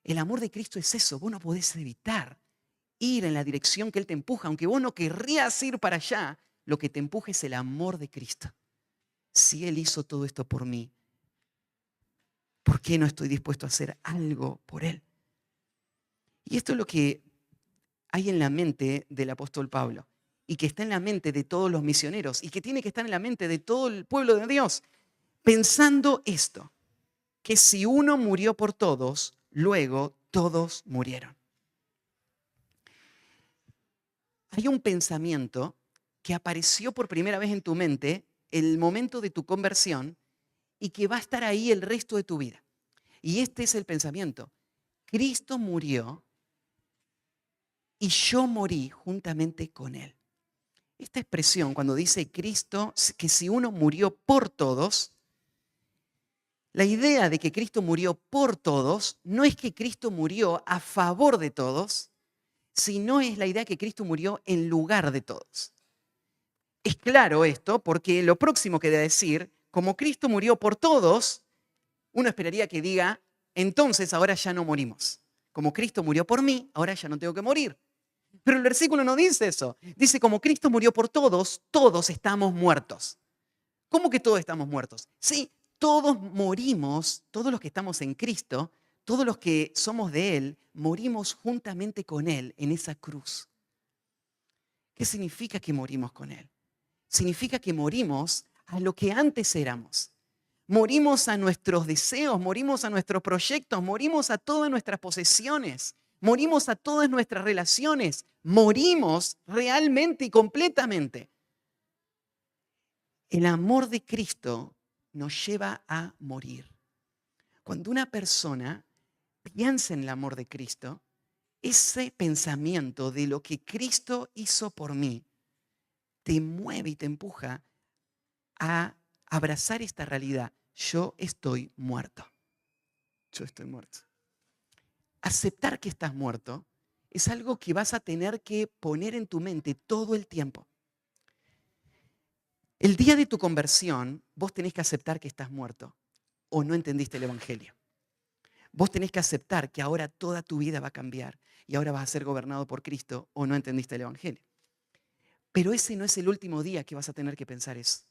El amor de Cristo es eso, vos no podés evitar ir en la dirección que Él te empuja. Aunque vos no querrías ir para allá, lo que te empuja es el amor de Cristo. Si Él hizo todo esto por mí, ¿por qué no estoy dispuesto a hacer algo por Él? Y esto es lo que hay en la mente del apóstol Pablo y que está en la mente de todos los misioneros y que tiene que estar en la mente de todo el pueblo de Dios. Pensando esto, que si uno murió por todos, luego todos murieron. Hay un pensamiento que apareció por primera vez en tu mente el momento de tu conversión y que va a estar ahí el resto de tu vida. Y este es el pensamiento. Cristo murió y yo morí juntamente con Él. Esta expresión, cuando dice Cristo, que si uno murió por todos, la idea de que Cristo murió por todos no es que Cristo murió a favor de todos, sino es la idea que Cristo murió en lugar de todos. Es claro esto porque lo próximo que debe decir, como Cristo murió por todos, uno esperaría que diga, entonces ahora ya no morimos. Como Cristo murió por mí, ahora ya no tengo que morir. Pero el versículo no dice eso. Dice, como Cristo murió por todos, todos estamos muertos. ¿Cómo que todos estamos muertos? Sí, todos morimos, todos los que estamos en Cristo, todos los que somos de Él, morimos juntamente con Él en esa cruz. ¿Qué significa que morimos con Él? Significa que morimos a lo que antes éramos. Morimos a nuestros deseos, morimos a nuestros proyectos, morimos a todas nuestras posesiones, morimos a todas nuestras relaciones, morimos realmente y completamente. El amor de Cristo nos lleva a morir. Cuando una persona piensa en el amor de Cristo, ese pensamiento de lo que Cristo hizo por mí te mueve y te empuja a abrazar esta realidad. Yo estoy muerto. Yo estoy muerto. Aceptar que estás muerto es algo que vas a tener que poner en tu mente todo el tiempo. El día de tu conversión, vos tenés que aceptar que estás muerto o no entendiste el Evangelio. Vos tenés que aceptar que ahora toda tu vida va a cambiar y ahora vas a ser gobernado por Cristo o no entendiste el Evangelio. Pero ese no es el último día que vas a tener que pensar eso.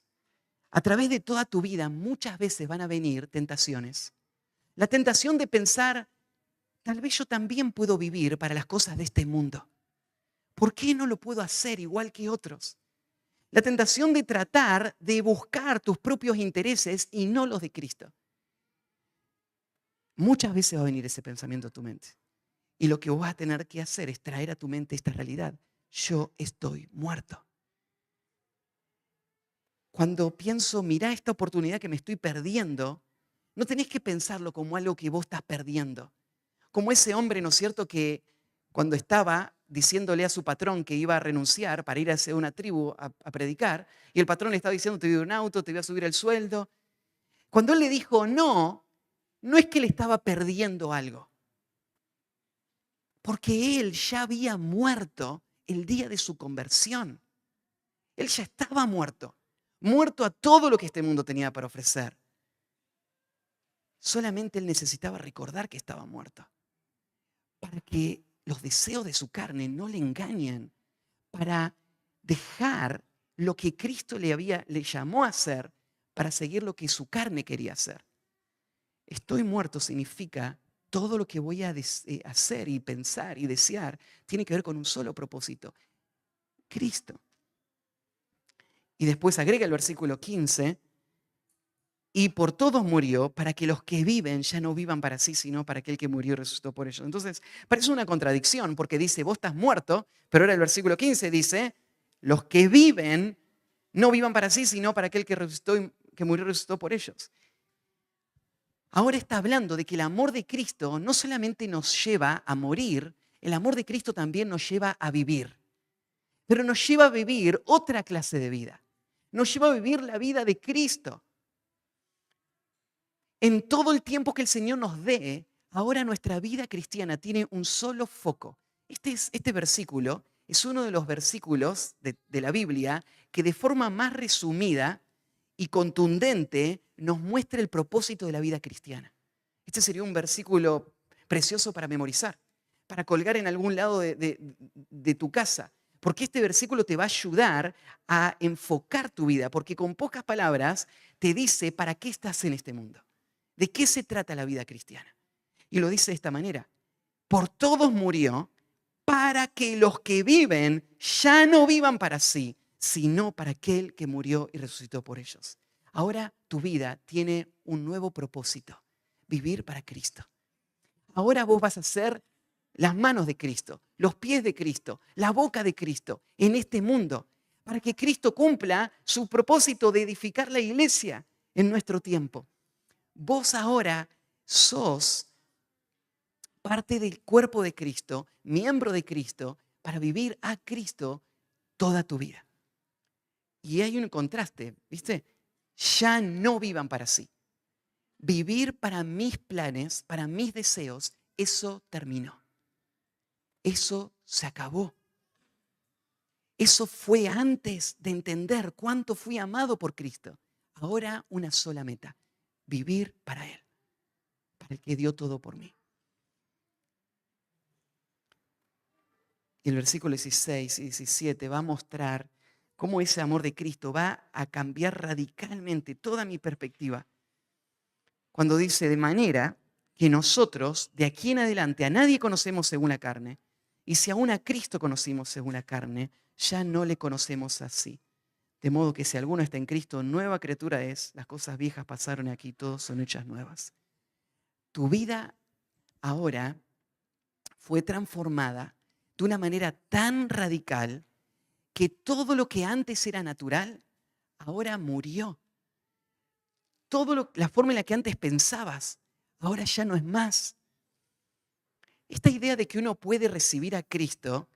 A través de toda tu vida muchas veces van a venir tentaciones. La tentación de pensar, tal vez yo también puedo vivir para las cosas de este mundo. ¿Por qué no lo puedo hacer igual que otros? La tentación de tratar de buscar tus propios intereses y no los de Cristo. Muchas veces va a venir ese pensamiento a tu mente. Y lo que vos vas a tener que hacer es traer a tu mente esta realidad. Yo estoy muerto. Cuando pienso, mirá esta oportunidad que me estoy perdiendo, no tenés que pensarlo como algo que vos estás perdiendo. Como ese hombre, ¿no es cierto?, que cuando estaba diciéndole a su patrón que iba a renunciar para ir hacia una tribu a predicar, y el patrón le estaba diciendo, te voy a dar un auto, te voy a subir el sueldo. Cuando él le dijo no, no es que le estaba perdiendo algo, porque él ya había muerto el día de su conversión. Él ya estaba muerto, muerto a todo lo que este mundo tenía para ofrecer. Solamente él necesitaba recordar que estaba muerto, para que los deseos de su carne no le engañen, para dejar lo que Cristo le llamó a hacer, para seguir lo que su carne quería hacer. Estoy muerto significa todo lo que voy a hacer y pensar y desear tiene que ver con un solo propósito, Cristo. Y después agrega el versículo 15, y por todos murió para que los que viven ya no vivan para sí, sino para aquel que murió y resucitó por ellos. Entonces, parece una contradicción porque dice, vos estás muerto, pero ahora el versículo 15 dice, los que viven no vivan para sí, sino para aquel que que murió y resucitó por ellos. Ahora está hablando de que el amor de Cristo no solamente nos lleva a morir, el amor de Cristo también nos lleva a vivir. Pero nos lleva a vivir otra clase de vida. Nos lleva a vivir la vida de Cristo. En todo el tiempo que el Señor nos dé, ahora nuestra vida cristiana tiene un solo foco. Este versículo es uno de los versículos de la Biblia que de forma más resumida y contundente nos muestra el propósito de la vida cristiana. Este sería un versículo precioso para memorizar, para colgar en algún lado de tu casa, porque este versículo te va a ayudar a enfocar tu vida, porque con pocas palabras te dice para qué estás en este mundo, de qué se trata la vida cristiana. Y lo dice de esta manera, por todos murió para que los que viven ya no vivan para sí, sino para aquel que murió y resucitó por ellos. Ahora tu vida tiene un nuevo propósito, vivir para Cristo. Ahora vos vas a ser las manos de Cristo, los pies de Cristo, la boca de Cristo en este mundo, para que Cristo cumpla su propósito de edificar la iglesia en nuestro tiempo. Vos ahora sos parte del cuerpo de Cristo, miembro de Cristo, para vivir a Cristo toda tu vida. Y hay un contraste, ¿viste? Ya no vivan para sí. Vivir para mis planes, para mis deseos, eso terminó. Eso se acabó. Eso fue antes de entender cuánto fui amado por Cristo. Ahora una sola meta, vivir para Él, para el que dio todo por mí. Y el versículo 16 y 17 va a mostrar cómo ese amor de Cristo va a cambiar radicalmente toda mi perspectiva. Cuando dice, de manera que nosotros, de aquí en adelante, a nadie conocemos según la carne, y si aún a Cristo conocimos según la carne, ya no le conocemos así. De modo que si alguno está en Cristo, nueva criatura es, las cosas viejas pasaron y aquí, todas son hechas nuevas. Tu vida ahora fue transformada de una manera tan radical que todo lo que antes era natural, ahora murió. La forma en la que antes pensabas, ahora ya no es más. Esta idea de que uno puede recibir a Cristo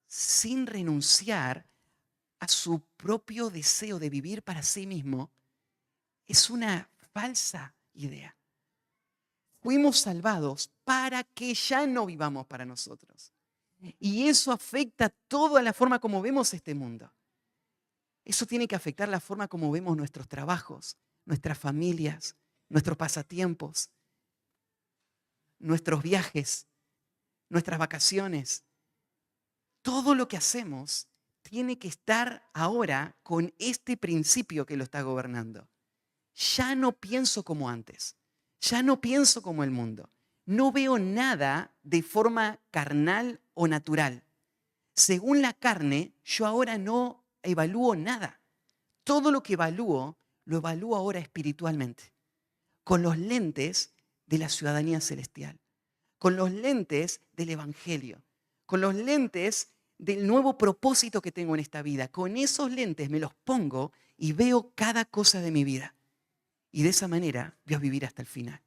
sin renunciar a su propio deseo de vivir para sí mismo es una falsa idea. Fuimos salvados para que ya no vivamos para nosotros. Y eso afecta toda la forma como vemos este mundo. Eso tiene que afectar la forma como vemos nuestros trabajos, nuestras familias, nuestros pasatiempos, nuestros viajes, nuestras vacaciones. Todo lo que hacemos tiene que estar ahora con este principio que lo está gobernando. Ya no pienso como antes. Ya no pienso como el mundo. No veo nada de forma carnal o natural. Según la carne, yo ahora no evalúo nada. Todo lo que evalúo, lo evalúo ahora espiritualmente, con los lentes de la ciudadanía celestial, con los lentes del Evangelio, con los lentes del nuevo propósito que tengo en esta vida. Con esos lentes me los pongo y veo cada cosa de mi vida. Y de esa manera voy a vivir hasta el final.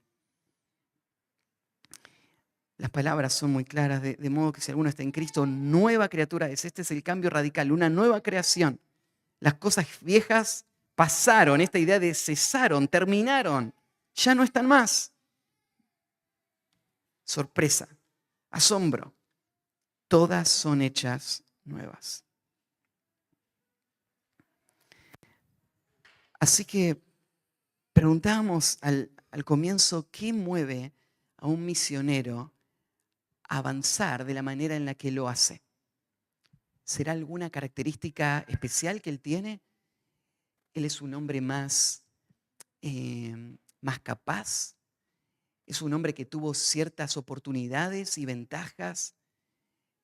Las palabras son muy claras, de modo que si alguno está en Cristo, nueva criatura es. Este es el cambio radical, una nueva creación. Las cosas viejas pasaron, esta idea de cesaron, terminaron, ya no están más. Sorpresa, asombro, todas son hechas nuevas. Así que preguntábamos al comienzo, ¿qué mueve a un misionero a avanzar de la manera en la que lo hace? ¿Será alguna característica especial que él tiene? Él es un hombre más capaz. Es un hombre que tuvo ciertas oportunidades y ventajas.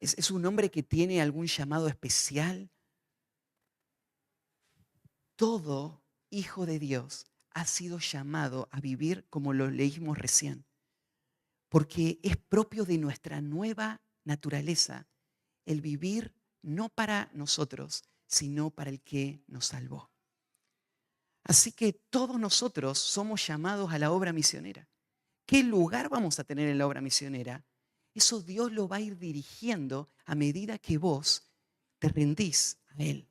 Es un hombre que tiene algún llamado especial. Todo hijo de Dios ha sido llamado a vivir como lo leímos recién, porque es propio de nuestra nueva naturaleza el vivir no para nosotros, sino para el que nos salvó. Así que todos nosotros somos llamados a la obra misionera. ¿Qué lugar vamos a tener en la obra misionera? Eso Dios lo va a ir dirigiendo a medida que vos te rendís a Él.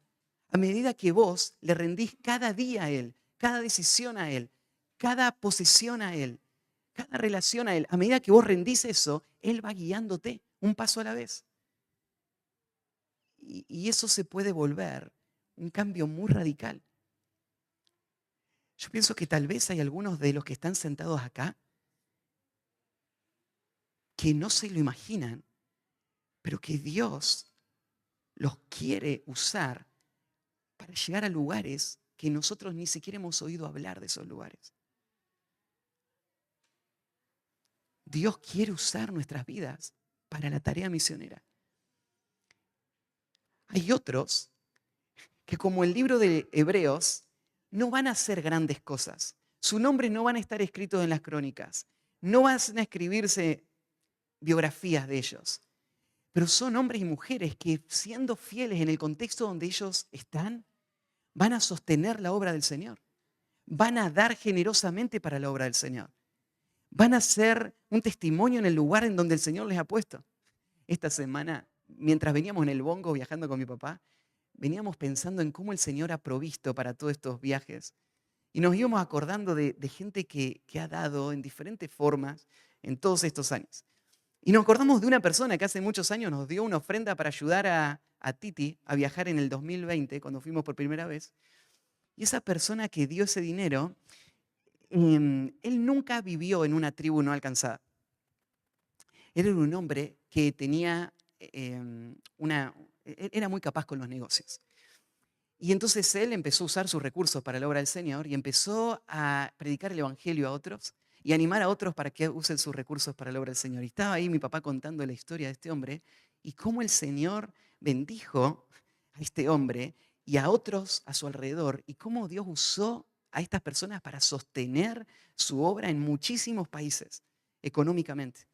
A medida que vos le rendís cada día a Él, cada decisión a Él, cada posesión a Él, cada relación a Él. A medida que vos rendís eso, Él va guiándote un paso a la vez. Y eso se puede volver un cambio muy radical. Yo pienso que tal vez hay algunos de los que están sentados acá que no se lo imaginan, pero que Dios los quiere usar para llegar a lugares que nosotros ni siquiera hemos oído hablar de esos lugares. Dios quiere usar nuestras vidas para la tarea misionera. Hay otros que, como el libro de Hebreos, no van a hacer grandes cosas. Su nombre no van a estar escritos en las crónicas. No van a escribirse biografías de ellos. Pero son hombres y mujeres que, siendo fieles en el contexto donde ellos están, van a sostener la obra del Señor. Van a dar generosamente para la obra del Señor. Van a ser un testimonio en el lugar en donde el Señor les ha puesto. Esta semana, mientras veníamos en el Bongo viajando con mi papá, veníamos pensando en cómo el Señor ha provisto para todos estos viajes. Y nos íbamos acordando de gente que ha dado en diferentes formas en todos estos años. Y nos acordamos de una persona que hace muchos años nos dio una ofrenda para ayudar a Titi a viajar en el 2020, cuando fuimos por primera vez. Y esa persona que dio ese dinero, él nunca vivió en una tribu no alcanzada. Él era un hombre que tenía era muy capaz con los negocios. Y entonces él empezó a usar sus recursos para la obra del Señor y empezó a predicar el Evangelio a otros y animar a otros para que usen sus recursos para la obra del Señor. Y estaba ahí mi papá contando la historia de este hombre y cómo el Señor bendijo a este hombre y a otros a su alrededor y cómo Dios usó a estas personas para sostener su obra en muchísimos países económicamente.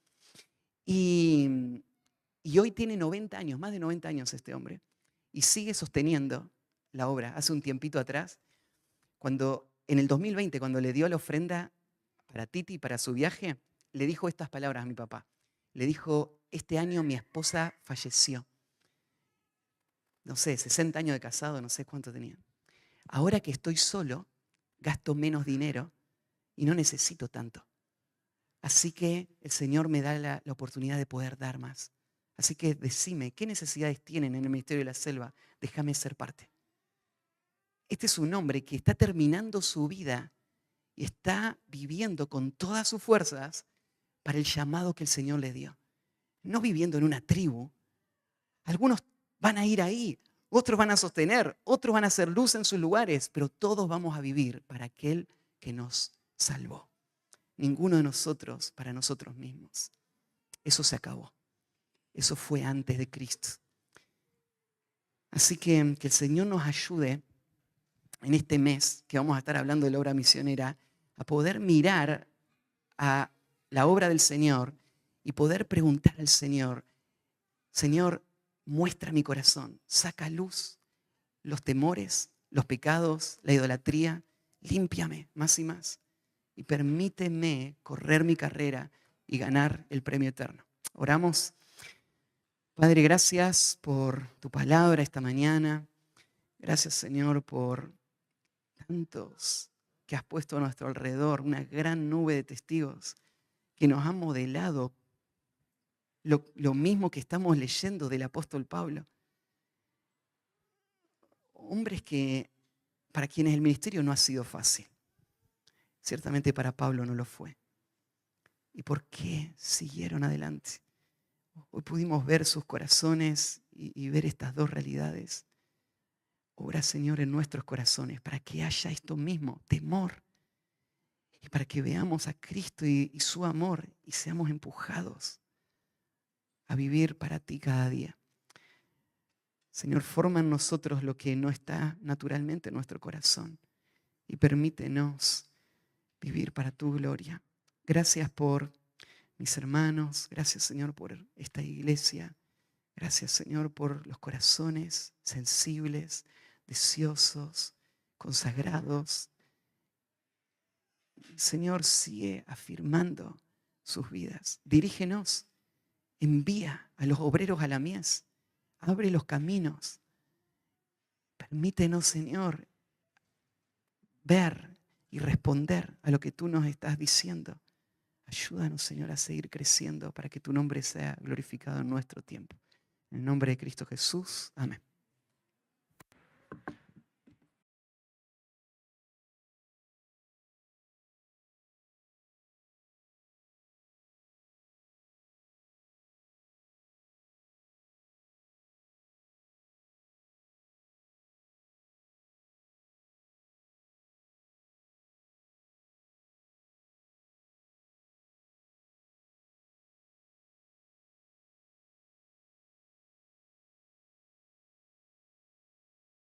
Y hoy tiene 90 años, más de 90 años este hombre, y sigue sosteniendo la obra. Hace un tiempito atrás, en el 2020, cuando le dio la ofrenda para Titi, para su viaje, le dijo estas palabras a mi papá. Le dijo, este año mi esposa falleció. No sé, 60 años de casado, no sé cuánto tenía. Ahora que estoy solo, gasto menos dinero y no necesito tanto. Así que el Señor me da la oportunidad de poder dar más. Así que decime, ¿qué necesidades tienen en el Ministerio de la Selva? Déjame ser parte. Este es un hombre que está terminando su vida y está viviendo con todas sus fuerzas para el llamado que el Señor le dio. No viviendo en una tribu. Algunos van a ir ahí, otros van a sostener, otros van a hacer luz en sus lugares, pero todos vamos a vivir para aquel que nos salvó. Ninguno de nosotros para nosotros mismos. Eso se acabó. Eso fue antes de Cristo. Así que el Señor nos ayude en este mes que vamos a estar hablando de la obra misionera a poder mirar a la obra del Señor y poder preguntar al Señor, Señor, muestra mi corazón, saca a luz los temores, los pecados, la idolatría, límpiame más y más y permíteme correr mi carrera y ganar el premio eterno. Oramos. Padre, gracias por tu palabra esta mañana. Gracias, Señor, por tantos que has puesto a nuestro alrededor, una gran nube de testigos que nos han modelado lo mismo que estamos leyendo del apóstol Pablo. Hombres para quienes el ministerio no ha sido fácil. Ciertamente para Pablo no lo fue. ¿Y por qué siguieron adelante? Hoy pudimos ver sus corazones y ver estas dos realidades. Obra, Señor, en nuestros corazones para que haya esto mismo, temor. Y para que veamos a Cristo y su amor y seamos empujados a vivir para ti cada día. Señor, forma en nosotros lo que no está naturalmente en nuestro corazón y permítenos vivir para tu gloria. Gracias por mis hermanos, gracias, Señor, por esta iglesia. Gracias, Señor, por los corazones sensibles, deseosos, consagrados. Señor, sigue afirmando sus vidas. Dirígenos, envía a los obreros a la mies, abre los caminos. Permítenos, Señor, ver y responder a lo que tú nos estás diciendo. Ayúdanos, Señor, a seguir creciendo para que tu nombre sea glorificado en nuestro tiempo. En el nombre de Cristo Jesús. Amén.